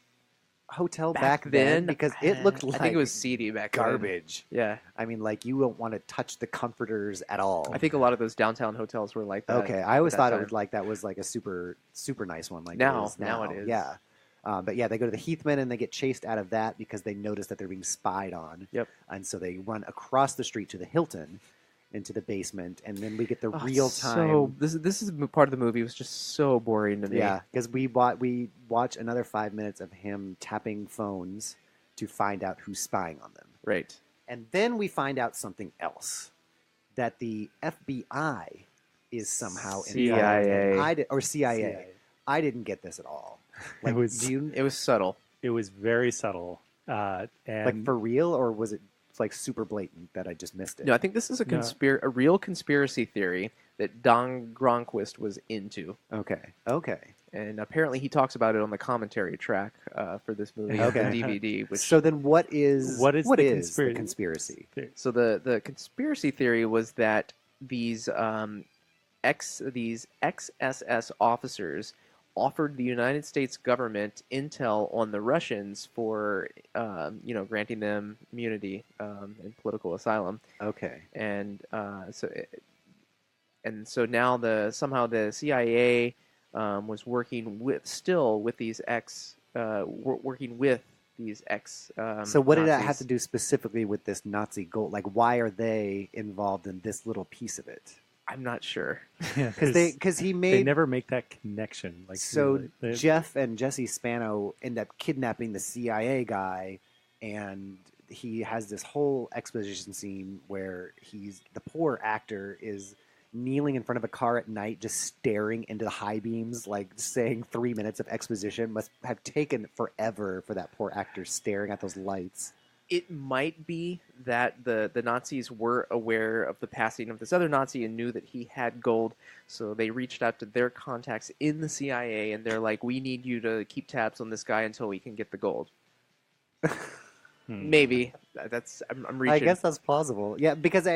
hotel back then? Because it looked like I think it was seedy back then. garbage. Yeah. I mean, like you don't want to touch the comforters at all. I think a lot of those downtown hotels were like that. Okay, I always at that thought it time. was like that was like a super nice one. Like Now- it is now it is. Yeah, but yeah, they go to the Heathman and they get chased out of that because they notice that they're being spied on. Yep. And so they run across the street to the Hilton, into the basement, and then we get the Oh, real time. So this is part of the movie was just so boring to me. Yeah, because we watch another 5 minutes of him tapping phones to find out who's spying on them, Right. and then we find out something else, that the FBI is somehow CIA. involved. Or CIA. I didn't get this at all. Like, was- do you, It was subtle. It was very subtle. And like for real, or was it like super blatant that I just missed it? No, I think this is a real conspiracy theory that Don Gronquist was into. Okay. And apparently he talks about it on the commentary track for this movie, Okay. the DVD. Which, So then, what is the the conspiracy? so the conspiracy theory was that these ex-SS officers offered the United States government intel on the Russians for granting them immunity and political asylum. Okay. And so now somehow the CIA was working with these working with these ex. So what did that Nazis. have to do specifically with this Nazi gold? Like, why are they involved in this little piece of it? I'm not sure. Yeah, Because he made they never make that connection. Like so really. Jeff and Jesse Spano end up kidnapping the CIA guy, and he has this whole exposition scene where the poor actor is kneeling in front of a car at night, just staring into the high beams, like saying 3 minutes of exposition. Must have taken forever for that poor actor staring at those lights. It might be that the Nazis were aware of the passing of this other Nazi and knew that he had gold, so they reached out to their contacts in the CIA, and they're like, we need you to keep tabs on this guy until we can get the gold. Maybe. I'm reaching. I guess that's plausible. Yeah, because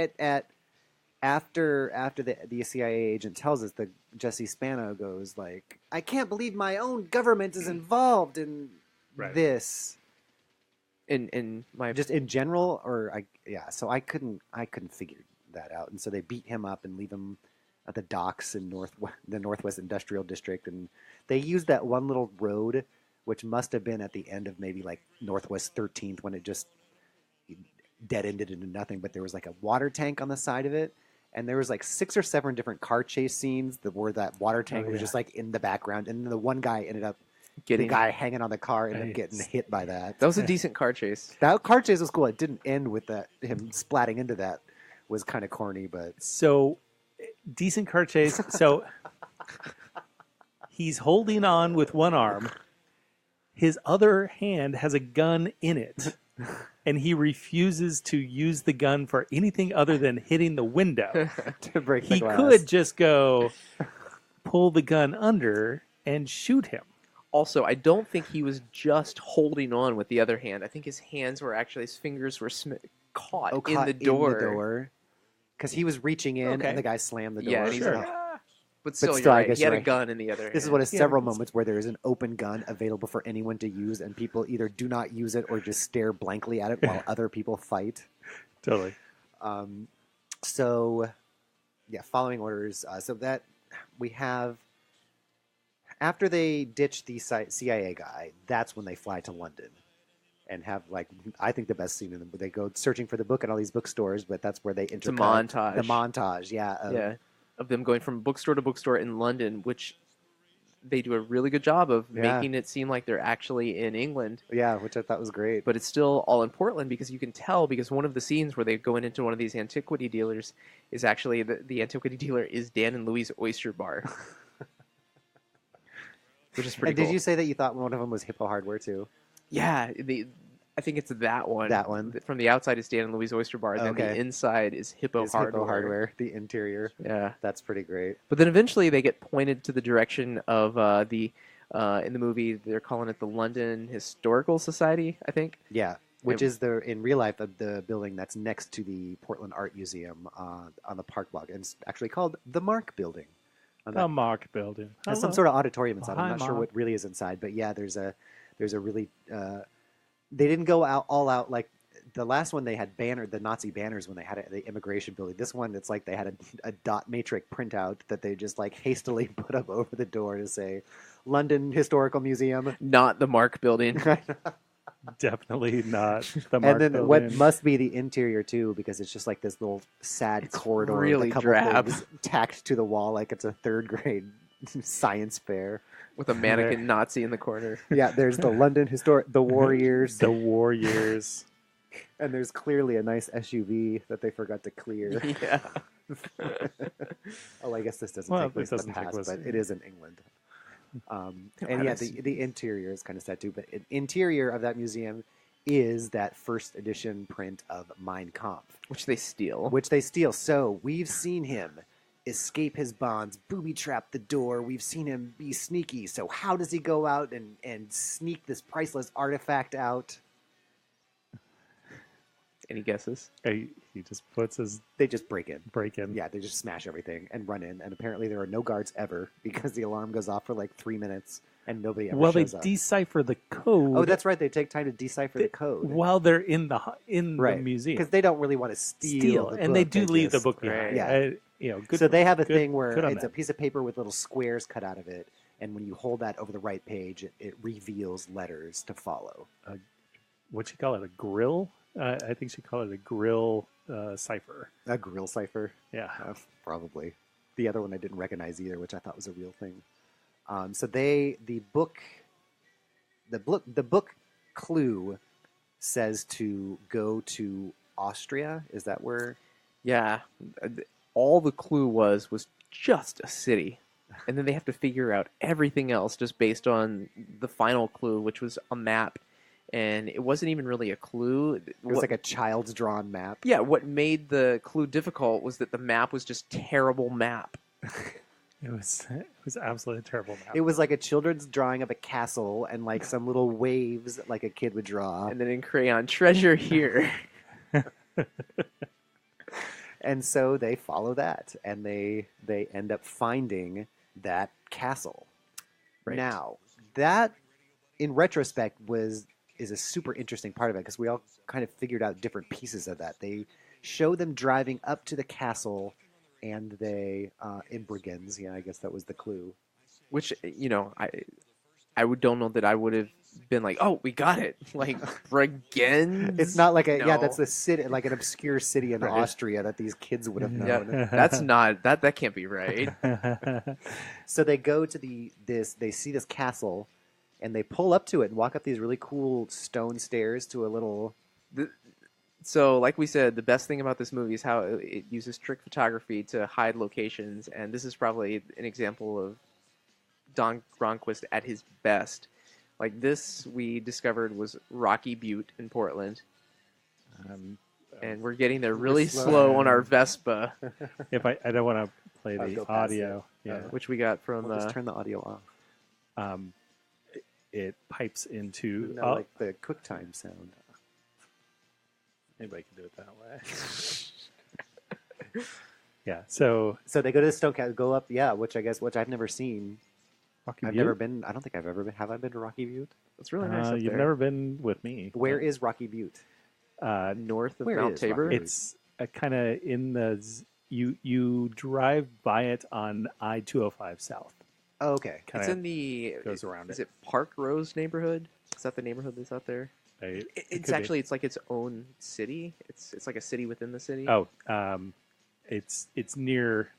after the CIA agent tells us, that Jesse Spano goes like, I can't believe my own government is involved in this. In my Just in general, so I couldn't figure that out, and so they beat him up and leave him at the docks in the Northwest Industrial District, and they used that one little road, which must have been at the end of maybe like Northwest 13th when it just dead-ended into nothing, but there was like a water tank on the side of it, and there was like 6 or 7 different car chase scenes where that water tank was just like in the background, and then the one guy ended up the guy hanging on the car ended up getting hit by that. That was a decent car chase. That car chase was cool. It didn't end with him splatting into that. Was kind of corny, but So decent car chase. So he's holding on with one arm. His other hand has a gun in it, and he refuses to use the gun for anything other than hitting the window. to break the He glass. could just go pull the gun under and shoot him. Also, I don't think he was just holding on with the other hand. I think his fingers were caught in the door. Because he was reaching in, and the guy slammed the door. Yeah, Sure. But still, still, you're I right. guess He had you're a gun in the other hand. This is one of several moments where there is an open gun available for anyone to use, and people either do not use it or just stare blankly at it while other people fight. Totally. Following orders. So that we have. After they ditch the CIA guy, that's when they fly to London and have, like, I think the best scene in them. They go searching for the book at all these bookstores, but that's where they intercut. It's a montage. The montage, of them going from bookstore to bookstore in London, which they do a really good job of making it seem like they're actually in England. Yeah, which I thought was great. But it's still all in Portland because you can tell, because one of the scenes where they go into one of these antiquity dealers is actually the antiquity dealer is Dan and Louie's Oyster Bar. Which is pretty cool. Did you say that you thought one of them was Hippo Hardware too? Yeah, I think it's that one. That one. From the outside is Dan and Louie's Oyster Bar, and then the inside is Hippo Hardware. Hippo Hardware, the interior. Yeah. That's pretty great. But then eventually they get pointed to the direction of in the movie, they're calling it the London Historical Society, I think. Yeah, which is in real life the building that's next to the Portland Art Museum on the Park Block. And it's actually called the Mark Building. The Mark Building. There's some sort of auditorium inside. I'm not sure Mark. what really is inside, but yeah, there's a really they didn't go all out like the last one. They had the Nazi banners when they had it at the immigration building. This one, it's like they had a dot matrix printout that they just like hastily put up over the door to say London Historical Museum, not the Mark Building. Definitely not the Mark And then Building. what must be the interior too, because it's just like this little sad corridor really with a couple drab. things tacked to the wall like it's a 3rd grade science fair. With a mannequin Nazi in the corner. Yeah, there's the London the Warriors. The Warriors. And there's clearly a nice SUV that they forgot to clear. Yeah. I guess this doesn't take place in the past, place. but it is in England. And yeah, the interior is kind of sad too. But the interior of that museum is that 1st edition print of Mein Kampf, Which they steal. So we've seen him escape his bonds, booby trap the door. We've seen him be sneaky. So how does he go out and sneak this priceless artifact out? Any guesses? He just puts his They just break in. Yeah, they just smash everything and run in. And apparently there are no guards ever because the alarm goes off for like 3 minutes and nobody ever shows up. They decipher the code. Oh, that's right. They take time to decipher the code while they're in the museum because they don't really want to steal the and book. they do leave the just- book behind. Yeah. Good. So they have a good- thing where good on it's a them. piece of paper with little squares cut out of it, and when you hold that over the right page, it reveals letters to follow. what'd she call it? A grill? I think she called it a grill cipher. A grill cipher? Yeah. Probably. The other one I didn't recognize either, which I thought was a real thing. So the book clue says to go to Austria. Is that where? Yeah. All the clue was just a city. And then they have to figure out everything else just based on the final clue, which was a map. And it wasn't even really a clue. It was like a child's drawn map. Yeah, what made the clue difficult was that the map was just terrible map. It was absolutely a terrible map. It was like a children's drawing of a castle and like some little waves like a kid would draw. And then in crayon, treasure here. And so they follow that, and they end up finding that castle. Right. Now, that, in retrospect, is a super interesting part of it, because we all kind of figured out different pieces of that. They show them driving up to the castle, and they, in Brigands, I guess that was the clue. Which, I don't know that I would have been like, oh, we got it. Like, Brigands? It's not like No. that's the city, like an obscure city in Austria that these kids would have known. Yeah, that's not, that can't be right. So they go to they see this castle, and they pull up to it and walk up these really cool stone stairs to a little... So, like we said, the best thing about this movie is how it uses trick photography to hide locations, and this is probably an example of Don Gronquist at his best. Like, this, we discovered, was Rocky Butte in Portland. And we're getting there really slow on our Vespa. If I don't want to play the audio. Yeah. Which we got from... We'll just turn the audio off. It pipes into... No, like the QuickTime sound. Anybody can do it that way. Yeah, so they go to the stone castle, go up, which I've never seen. Rocky I've Butte? never been. I don't think I've ever been. Have I been to Rocky Butte? It's really nice up You've there. never been with me. Where is Rocky Butte? North of Where Mount is Tabor. Rocky It's kind of in the... You drive by it on I-205 South. Oh, okay. Kinda It's in the... goes around Is it. it Park Rose neighborhood? Is that the neighborhood that's out there? It's actually... It's like its own city. It's like a city within the city. Oh, it's near...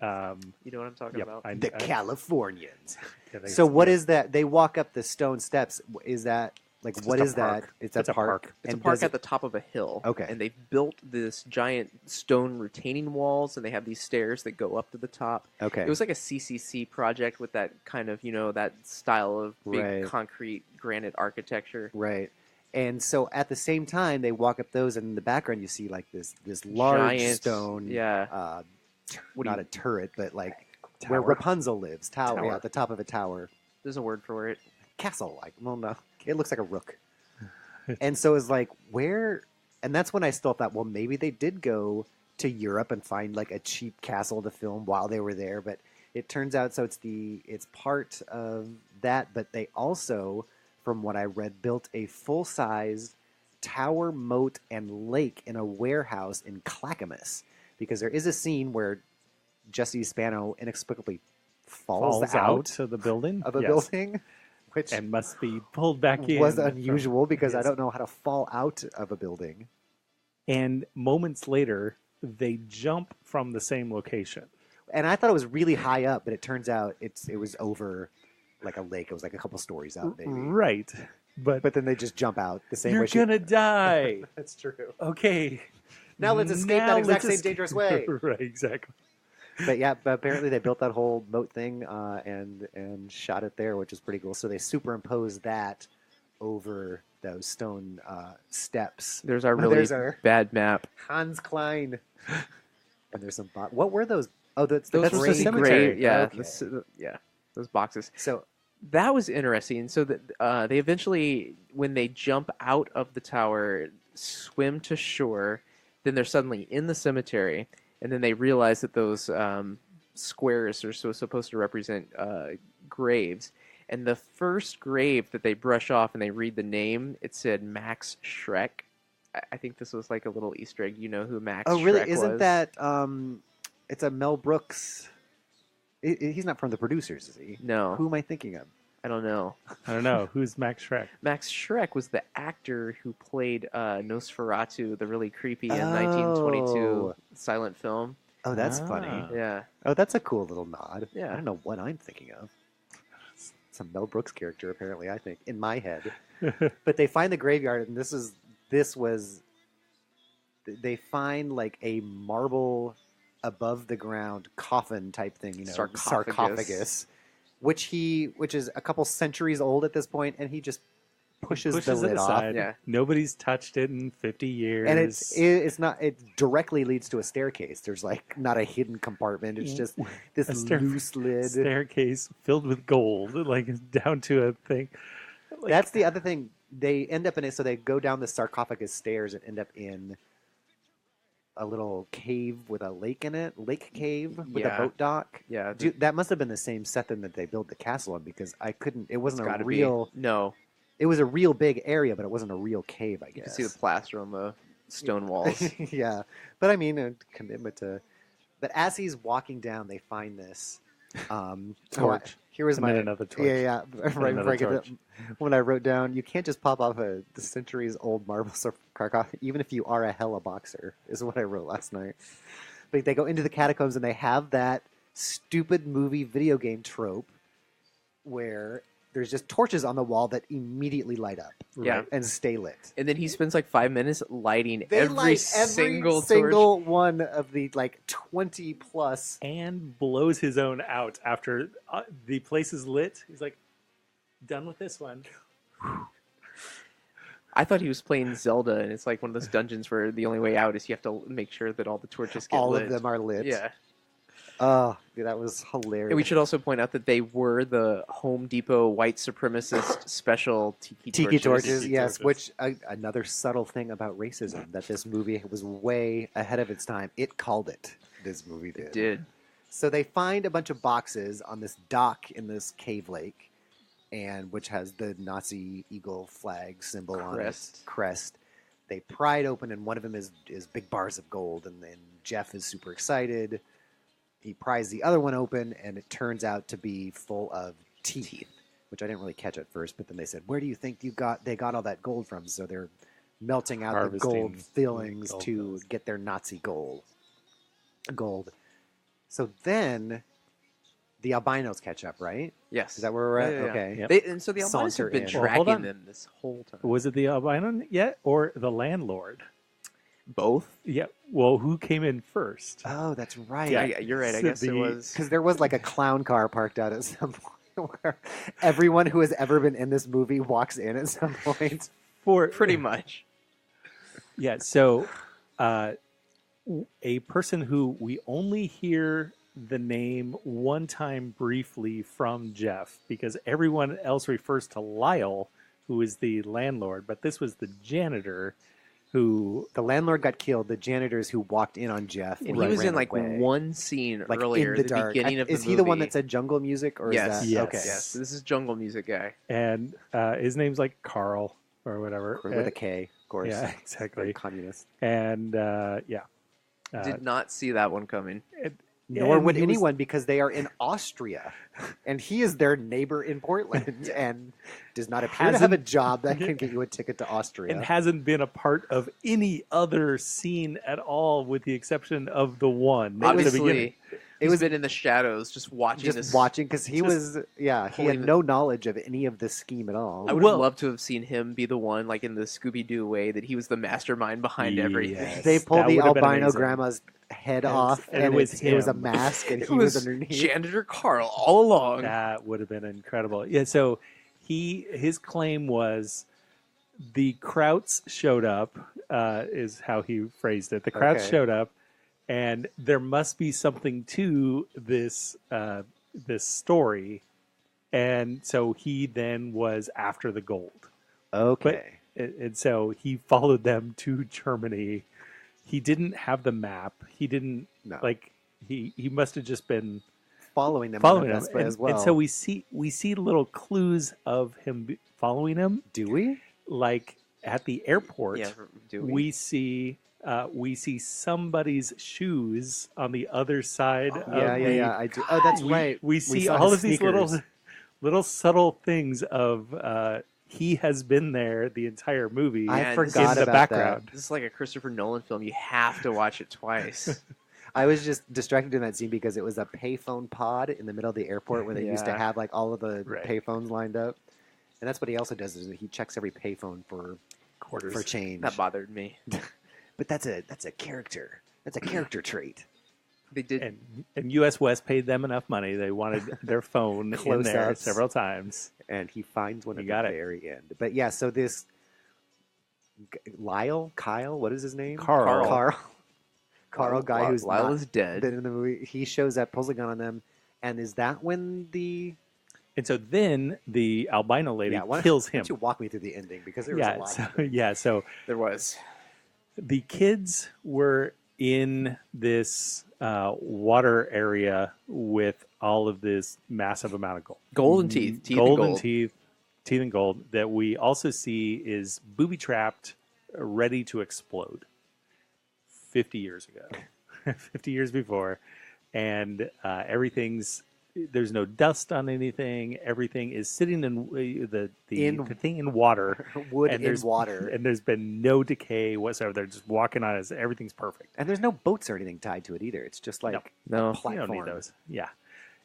You know what I'm talking about? The Californians. Yeah, So what is that? They walk up the stone steps. Is that like It's what just is a park. that? It's a park. It's And a park does at the top of a hill. Okay. And they've built this giant stone retaining walls, and they have these stairs that go up to the top. Okay. It was like a CCC project with that kind of, that style of big Right. concrete granite architecture. Right. And so at the same time, they walk up those, and in the background, you see like this large Giant, stone. yeah. Not a turret, but like Tower. where Rapunzel lives. Tower. Tower. Yeah, at the top of a tower. There's a word for it. Castle. Like, well, no, it looks like a rook. And so it's like, where? And that's when I still thought, well, maybe they did go to Europe and find like a cheap castle to film while they were there. But it turns out, so it's part of that. But they also, from what I read, built a full-size tower, moat, and lake in a warehouse in Clackamas. Because there is a scene where Jesse Spano inexplicably falls out of the building of a building, which and must be pulled back in. was unusual because I Yes. don't know how to fall out of a building. And moments later, they jump from the same location. And I thought it was really high up, but it turns out it was over like a lake. It was like a couple stories up, maybe. Right, but But then they just jump out the same you're way. gonna die. That's true. Okay, Now let's escape that exact same dangerous way. Right, exactly. But yeah, but apparently they built that whole moat thing and shot it there, which is pretty cool. So they superimposed that over those stone steps. There's our really There's our bad map. Hans Klein. And there's some what were those? Oh, that's Those the were grave. the grave, yeah, Okay. yeah, those boxes. So That was interesting. So that they eventually, when they jump out of the tower, swim to shore. Then they're suddenly in the cemetery, and then they realize that those squares are supposed to represent graves. And the first grave that they brush off and they read the name, it said Max Schreck. I think this was like a little Easter egg. You know who Max oh, really? Schreck Isn't was? that it's a Mel Brooks? He's not from the producers, is he? No. Who am I thinking of? I don't know. I don't know. Who's Max Shrek? Max Shrek was the actor who played Nosferatu, the really creepy in Oh. 1922 silent film. Oh, that's Ah. funny. Yeah. Oh, that's a cool little nod. Yeah. I don't know what I'm thinking of. Some Mel Brooks character, apparently, I think, in my head. But they find the graveyard, and they find like a marble above the ground coffin type thing, sarcophagus, which is a couple centuries old at this point, and he just pushes the lid off. Yeah. Nobody's touched it in 50 years. And it's not. It directly leads to a staircase. There's like not a hidden compartment. It's just this loose lid. Staircase filled with gold, like down to a thing. Like, That's the other thing. They end up in it. So they go down the sarcophagus stairs and end up in a little cave with a lake in it. Lake cave with a boat dock. Yeah. Dude, that must have been the same set then that they built the castle on, because I couldn't. It wasn't a real. No. It was a real big area, but it wasn't a real cave, I guess. You can see the plaster on the stone walls. Yeah. But I mean, a commitment to... But as he's walking down, they find this... torch. Here was And my... then another torch. Yeah. Right another before I get torch. when I wrote down, you can't just pop off the centuries-old marble sarcophagus, even if you are a hella boxer, is what I wrote last night. But they go into the catacombs, and they have that stupid movie video game trope where... There's just torches on the wall that immediately light up, Yeah. and stay lit. And then he spends like 5 minutes lighting They every light single torch. one of the like 20 plus. and blows his own out after the place is lit. He's like, done with this one. I thought he was playing Zelda, and it's like one of those dungeons where the only way out is you have to make sure that all the torches get All lit. of them are lit. Yeah. Oh, dude, that was hilarious. And we should also point out that they were the Home Depot white supremacist special Tiki torches, Tiki yes. torches. Which another subtle thing about racism that this movie was way ahead of its time. It called it. This movie did. It did. So they find a bunch of boxes on this dock in this cave lake, and which has the Nazi eagle flag symbol on it. Crest. They pry it open, and one of them is big bars of gold, and then Jeff is super excited. He pries the other one open, and it turns out to be full of teeth, which I didn't really catch at first. But then they said, "Where do you think they got all that gold from?" So they're melting out the Harvesting gold fillings gold to fillings. get their Nazi gold. So then the albinos catch up, right? Yes. Is that where we're at? Yeah, yeah, yeah. Okay. Yep. And so the albinos Saunter have been in. Well, hold tracking on. them this whole time. Was it the albino yet, or the landlord? Both? Yeah. Well, who came in first? Oh, that's right. Yeah, you're right. I So guess it was. Because there was like a clown car parked out at some point where everyone who has ever been in this movie walks in at some point. Pretty much. Yeah. So, a person who we only hear the name one time briefly from Jeff, because everyone else refers to Lyle, who is the landlord, but this was the janitor who The landlord got killed. The janitors who walked in on Jeff. And he was ran in like away. one scene Like earlier, in the the dark. beginning of the Is movie. he the one that said jungle music, or Yes. is that Yes. okay? Yes. This is jungle music guy. and his name's like Carl or whatever. With a K, of course. Yeah, Very exactly. communist. And yeah. Did not see that one coming. Nor and would he was- anyone, because they are in Austria, and he is their neighbor in Portland, and does not appear to have a Hasn't- job that can get you a ticket to Austria. and hasn't been a part of any other scene at all, with the exception of the one at the Obviously, beginning. he's was- been in the shadows just watching just this. watching, because he just was, he holding had the- no knowledge of any of this scheme at all. I would Well- have loved to have seen him be the one, like in the Scooby-Doo way, that he was the mastermind behind everything. Yes. They pulled That the would have been albino amazing. grandma's head And- off, and and it was it was a him. mask, and It he was was underneath. Janitor Carl all along. That would have been incredible. Yeah, so his claim was the Krauts showed up, is how he phrased it. The Krauts Okay. showed up, and there must be something to this this story, and so he then was after the gold. Okay. And so he followed them to Germany. He didn't have the map. He didn't No. like he must have just been following them following on him, Vespa as well. and so we see little clues of him following him, Do we? like at the airport. Yeah, do we see somebody's shoes on the other side. of Yeah. I do. Oh, that's we, right. We see saw all his of these little. sneakers. little subtle things of he has been there the entire movie. I Yeah, forgot in the about background. This is like a Christopher Nolan film. You have to watch it twice. I was just distracted in that scene because it was a payphone pod in the middle of the airport where they used to Yeah. have like all of the Right. payphones lined up. And that's what he also does is he checks every payphone for Quarters. change. That bothered me. But that's a character. That's a character trait. They did. And US West paid them enough money. They wanted their phone in there Close-ups. several times. And he finds one You at got the it. very end. But yeah, so this Kyle, what is his name? Carl. Carl guy who's Lyle not is dead. in the movie. He shows up, pulls a gun on them, and is that when the And so then the albino lady why kills him. don't you walk me through the ending because there was a lot. So There was. the kids were in this water area with all of this massive amount of gold. Golden teeth. Teeth gold and and gold. teeth and gold that we also see is booby trapped, ready to explode 50 years ago, 50 years before. And there's no dust on anything. Everything is sitting in the thing in water. Wood and in there's water. And there's been no decay whatsoever. They're just walking on it. Everything's perfect. And there's no boats or anything tied to it either. It's just like No. a You platform. don't need those. Yeah.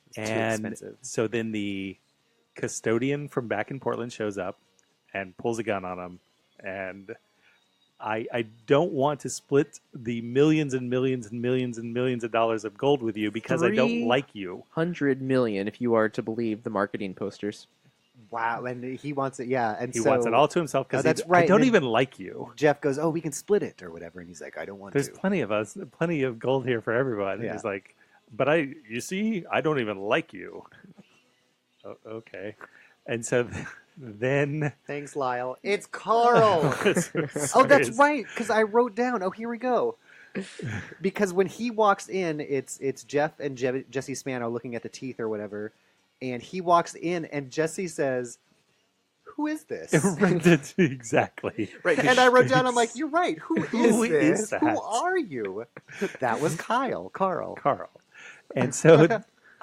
It's too And expensive. so then the custodian from back in Portland shows up and pulls a gun on him. And I don't want to split the millions and millions and millions and millions of dollars of gold with you because I don't like you. 100 million, if you are to believe the marketing posters. Wow, and he wants it, yeah. And He so wants it all to himself because that's right. I don't And even like you. Jeff goes, "Oh, we can split it or whatever," and he's like, "I don't want There's to." plenty of us, plenty of gold here for everyone. Yeah. And he's like, but you see, I don't even like you. Okay. And so then... Thanks, Lyle. It's Carl. Oh, that's right. Because I wrote down. Oh, here we go. Because when he walks in, it's Jeff and Jesse Spano looking at the teeth or whatever, and he walks in, and Jesse says, "Who is this?" Exactly. Right. And I wrote down, I'm like, "You're right. Who Who this? is that? Who are you?" That was Carl. Carl. And so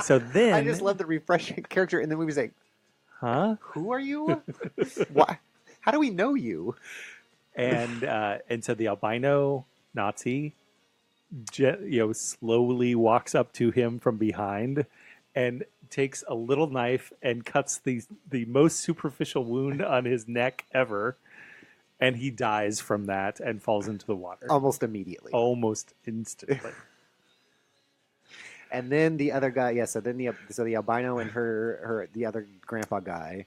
then... I just love the refreshing character in the movie. He's like, Huh? "Who are you? Why? How do we know you?" And so the albino Nazi, slowly walks up to him from behind and takes a little knife and cuts the most superficial wound on his neck ever, and he dies from that and falls into the water Almost immediately. almost instantly. And then the other guy, so then the albino and the other grandpa guy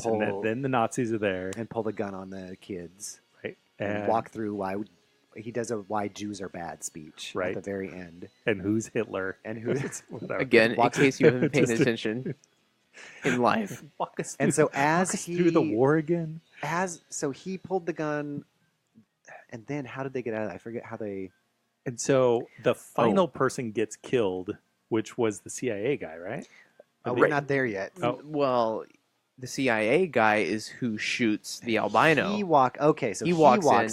Then the Nazis are there, and pull the gun on the kids, right? and walk through why he does a "why Jews are bad" speech Right. at the very end. And who's Hitler? And who? Whatever. Again, in Walks- case you haven't paid Just- attention in life. Walk us And through- so as walk us he through the war again. so he pulled the gun, and then how did they get out of it? I forget how they. And so the final person gets killed, which was the CIA guy, right? Oh, we're not there yet. Oh. Well, the CIA guy is who shoots the albino. He walks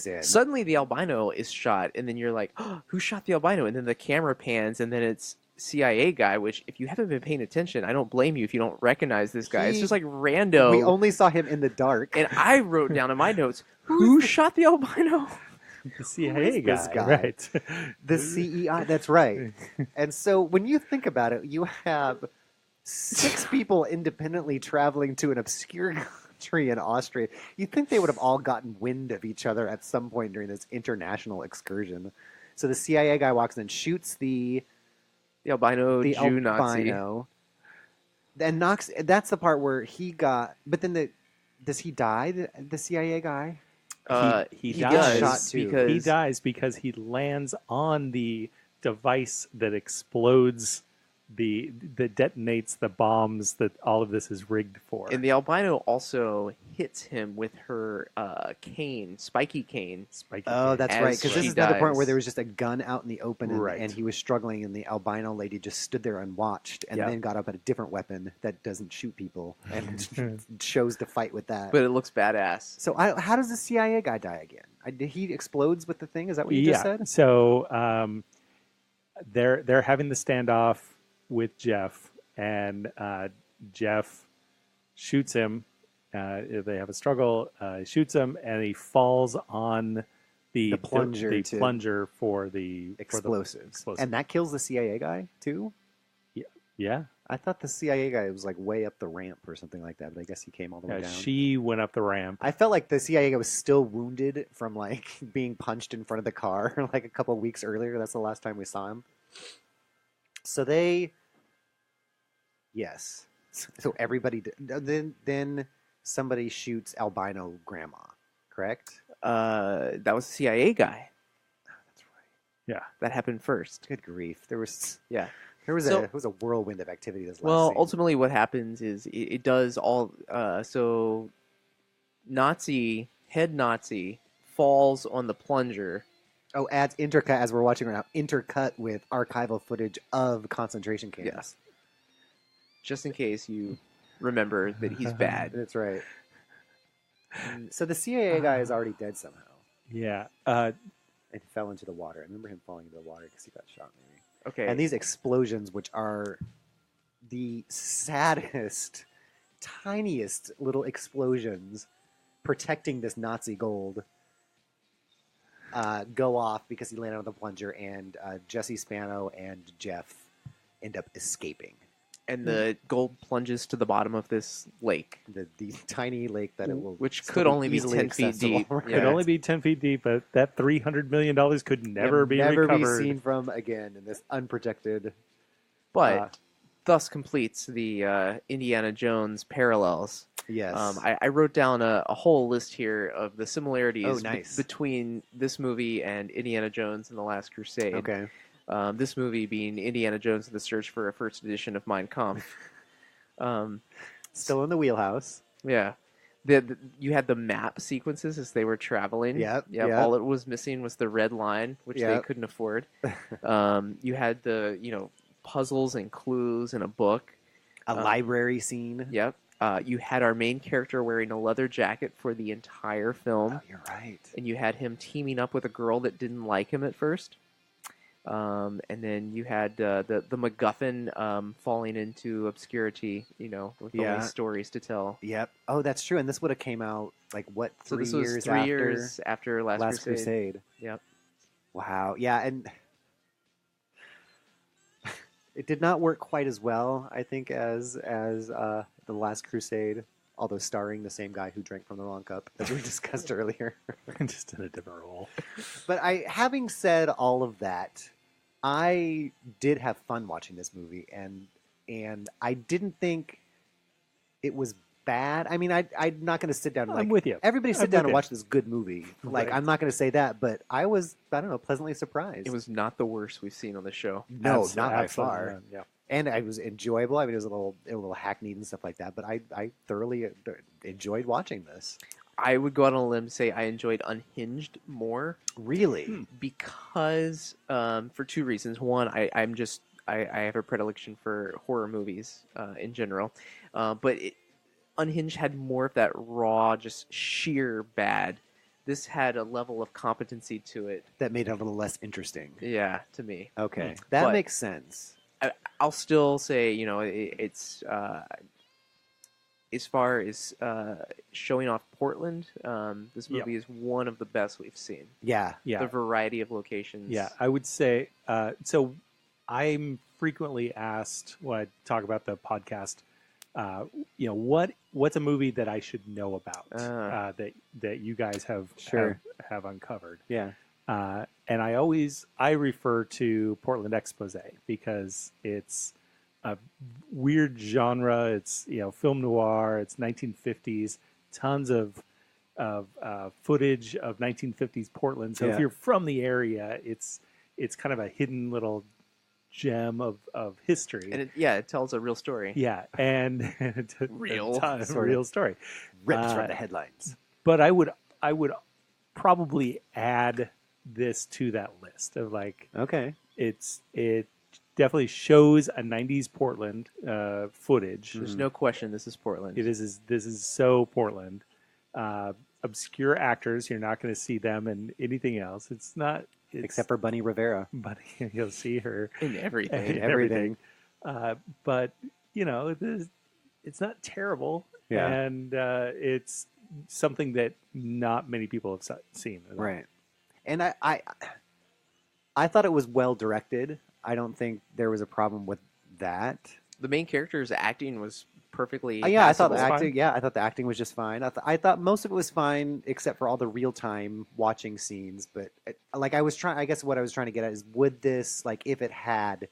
in. Suddenly the albino is shot, and then you're like, oh, who shot the albino? And then the camera pans, and then it's CIA guy, which if you haven't been paying attention, I don't blame you if you don't recognize this guy. It's just like rando. We only saw him in the dark. And I wrote down in my notes, who shot the albino? The CIA this guy, guy? right? The CEI, that's right. And so when you think about it, you have 6 people independently traveling to an obscure country in Austria. You'd think they would have all gotten wind of each other at some point during this international excursion. So the CIA guy walks in, shoots the albino Jew Nazi. albino, and knocks. That's the part where he got. But then does he die? The CIA guy. He gets dies shot too. because he dies because he lands on the device that explodes that detonates the bombs that all of this is rigged for. And the albino also hits him with her cane, spiky cane. Spiky Oh, cane. that's As right. Because this she is another point dies. where there was just a gun out in the open, and, Right. and he was struggling, and the albino lady just stood there unwatched, and Yep. then got up at a different weapon that doesn't shoot people, and chose to fight with that. But it looks badass. So how does the CIA guy die again? He explodes with the thing? Is that what you just said? So they're having the standoff with Jeff, and Jeff shoots him. They have a struggle. Shoots him, and he falls on the plunger for the explosives. And that kills the CIA guy too. Yeah. I thought the CIA guy was like way up the ramp or something like that, but I guess he came all the way down. She went up the ramp. I felt like the CIA guy was still wounded from like being punched in front of the car like a couple of weeks earlier. That's the last time we saw him. So yes. So everybody then somebody shoots albino grandma, correct? That was the CIA guy. That's right. Yeah, that happened first. Good grief! There was a whirlwind of activity this last scene. Ultimately, what happens is it does all. So, head Nazi falls on the plunger. Oh, adds intercut as we're watching right now. Intercut with archival footage of concentration camps. Yes. Just in case you remember that he's bad. That's right. So the CIA guy is already dead somehow. Yeah. It fell into the water. I remember him falling into the water because he got shot. Maybe. Okay. And these explosions, which are the saddest, tiniest little explosions protecting this Nazi gold, go off because he landed on the plunger, and Jesse Spano and Jeff end up escaping. And the gold plunges to the bottom of this lake. The tiny lake that it will... Which could only be 10 feet deep. It could only be 10 feet deep, but that $300 million could never be recovered. Never be seen from again in this unprotected... But thus completes the Indiana Jones parallels. Yes. I wrote down a whole list here of the similarities between this movie and Indiana Jones and the Last Crusade. Okay. This movie being Indiana Jones and the Search for a First Edition of Mein Kampf. Still in the wheelhouse. Yeah. You had the map sequences as they were traveling. Yep. All it was missing was the red line, which they couldn't afford. You had the, puzzles and clues in a book. A library scene. Yep. You had our main character wearing a leather jacket for the entire film. Oh, you're right. And you had him teaming up with a girl that didn't like him at first. And then you had the MacGuffin falling into obscurity, with only stories to tell. Yep. Oh, that's true. And this would have came out like what? So this was 3 years after Last Crusade. Yep. Wow. Yeah, and it did not work quite as well, I think, as the Last Crusade. Although starring the same guy who drank from the wrong cup, as we discussed earlier. Just in a different role. But having said all of that, I did have fun watching this movie, and I didn't think it was bad. I mean, I'm not going to sit down and I'm with you. Everybody sit down and watch this good movie. Right. I'm not going to say that, but I was, pleasantly surprised. It was not the worst we've seen on the show. No, not by far. Not. Yeah. And it was enjoyable. I mean, it was a little hackneyed and stuff like that. But I thoroughly enjoyed watching this. I would go out on a limb and say I enjoyed Unhinged more. Really? Because for 2 reasons. One, I have a predilection for horror movies in general. But Unhinged had more of that raw, just sheer bad. This had a level of competency to it that made it a little less interesting. Yeah, to me. Okay, that makes sense. I'll still say, it's as far as showing off Portland, this movie is one of the best we've seen. Yeah. The variety of locations. Yeah, I would say, so I'm frequently asked when I talk about the podcast, what's a movie that I should know about that you guys have uncovered? Yeah. And I refer to Portland Expose because it's a weird genre. It's film noir. It's 1950s. Tons of footage of 1950s Portland. So if you're from the area, it's kind of a hidden little gem of history. And it tells a real story. Yeah, and real story ripped from the headlines. But I would probably add this to that list of it definitely shows a 90s Portland footage. There's no question this is Portland. This is so Portland. Obscure actors, you're not going to see them in anything else. Except for Bunny Rivera. Bunny, you'll see her in everything. But it's not terrible. Yeah. And it's something that not many people have seen. At all. Right. And I thought it was well directed. I don't think there was a problem with that. The main character's acting was perfectly. Yeah, I thought the passable. acting. Yeah, I thought the acting was just fine. I thought most of it was fine, except for all the real time watching scenes. But like I was trying, I guess what I was trying to get at is, would this, like, if it had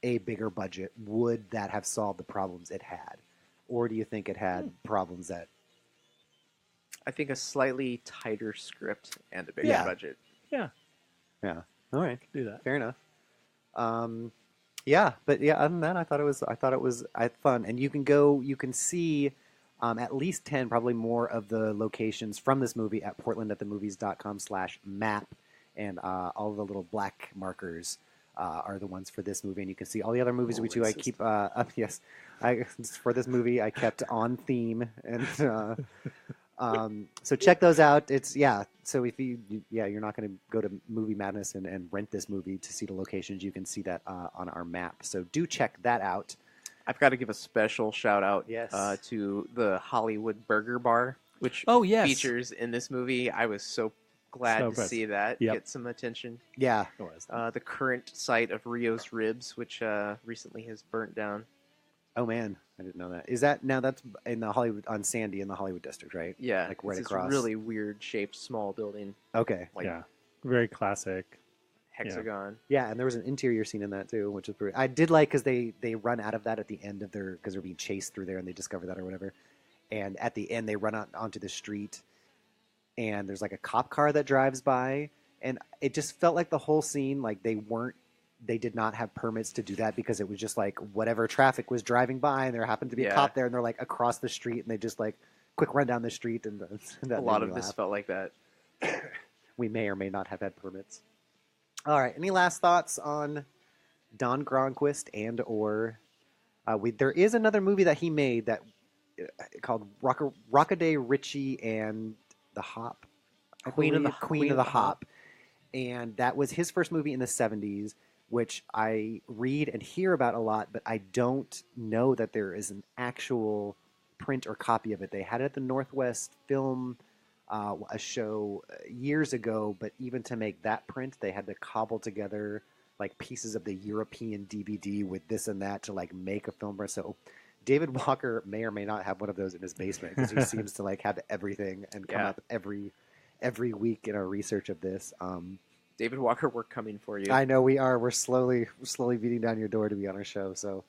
a bigger budget, would that have solved the problems it had, or do you think it had problems that? I think a slightly tighter script and a bigger Yeah. budget. Yeah, Yeah. All right. do that. Fair enough. Yeah, but yeah, other than that, I thought it was fun, and you can see at least 10, probably more of the locations from this movie at portlandatthemovies.com/map, and all the little black markers are the ones for this movie, and you can see all the other movies we do. I keep up. Yes, for this movie I kept on theme, and so check those out. So if you're not going to go to Movie Madness and rent this movie to see the locations, you can see that on our map. So do check that out. I've got to give a special shout out Yes. to the Hollywood Burger Bar, which yes. features in this movie. I was so glad to impressive. see that Yep. get some attention. Yeah. It was. The current site of Rio's Ribs, which recently has burnt down. Oh man, I didn't know that. Is that now? That's in the Hollywood on Sandy in the Hollywood district, right? Yeah, like right it's across. this really weird shaped small building, Okay. like yeah, very classic. hexagon. Yeah, and there was an interior scene in that too, which was pretty. I did like because they run out of that at the end of because they're being chased through there and they discover that or whatever. And at the end, they run out onto the street, and there's like a cop car that drives by, and it just felt like the whole scene, like they did not have permits to do that because it was just like whatever traffic was driving by, and there happened to be a cop there, and they're like across the street, and they just like quick run down the street, and that A lot of this felt like that. We may or may not have had permits. All right. Any last thoughts on Don Gronquist and or there is another movie that he made that called Rockaday Ritchie and the Hop. Queen of the Hop. And that was his first movie in the 70s, which I read and hear about a lot, but I don't know that there is an actual print or copy of it. They had it at the Northwest Film a show years ago, but even to make that print, they had to cobble together like pieces of the European DVD with this and that to like make a film. So David Walker may or may not have one of those in his basement because he seems to like have everything and come up every week in our research of this. David Walker, we're coming for you. I know we are. We're slowly beating down your door to be on our show. So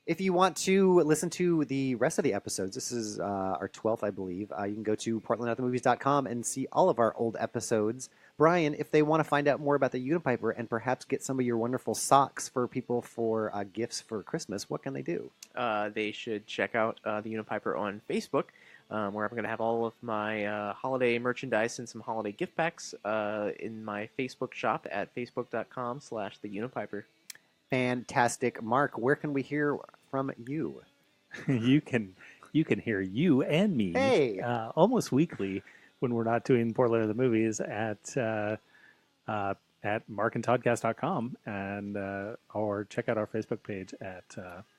if you want to listen to the rest of the episodes, this is our 12th, I believe. You can go to portlandatthemovies.com and see all of our old episodes. Brian, if they want to find out more about the Unipiper and perhaps get some of your wonderful socks for people for gifts for Christmas, what can they do? They should check out the Unipiper on Facebook, where I'm going to have all of my holiday merchandise and some holiday gift packs in my Facebook shop at facebook.com/theunipiper. Fantastic. Mark, where can we hear from you? You can hear you and me almost weekly when we're not doing Portland of the Movies at markandtoddcast.com and or check out our Facebook page at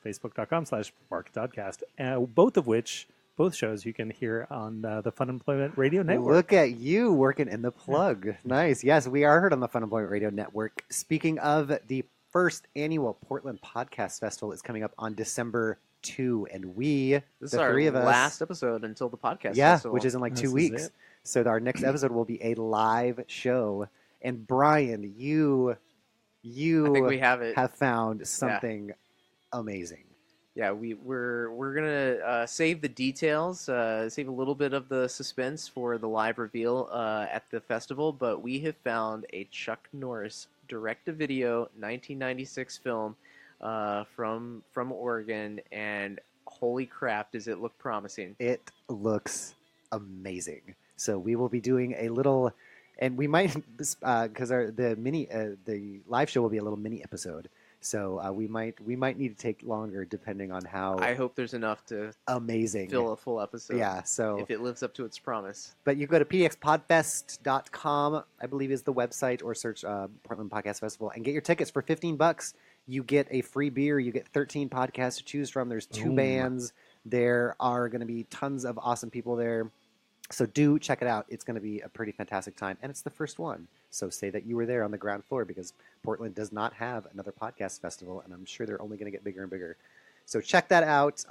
facebook.com/markandtoddcast. Both shows you can hear on the Fun Employment Radio Network. Look at you working in the plug. Nice. Yes, we are heard on the Fun Employment Radio Network. Speaking of, the first annual Portland Podcast Festival is coming up on December 2, and this is our three of us, last episode until the podcast festival. which is in like 2 weeks. So our next episode will be a live show. And Brian, you I think we have found something amazing. Yeah, we're gonna save the details, save a little bit of the suspense for the live reveal at the festival. But we have found a Chuck Norris direct-to-video 1996 film from Oregon, and holy crap, does it look promising! It looks amazing. So we will be doing a little, and we might because the live show will be a little mini episode. So we might need to take longer depending on how. I hope there's enough to fill a full episode. Yeah, so if it lives up to its promise. But you go to pdxpodfest.com, I believe is the website, or search Portland Podcast Festival and get your tickets for $15. You get a free beer. You get 13 podcasts to choose from. There's 2 bands. There are going to be tons of awesome people there. So do check it out. It's going to be a pretty fantastic time. And it's the first one. So say that you were there on the ground floor, because Portland does not have another podcast festival. And I'm sure they're only going to get bigger and bigger. So check that out.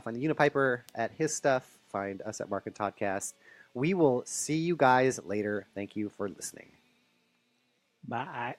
Find the Unipiper at his stuff. Find us at Mark and Toddcast. We will see you guys later. Thank you for listening. Bye.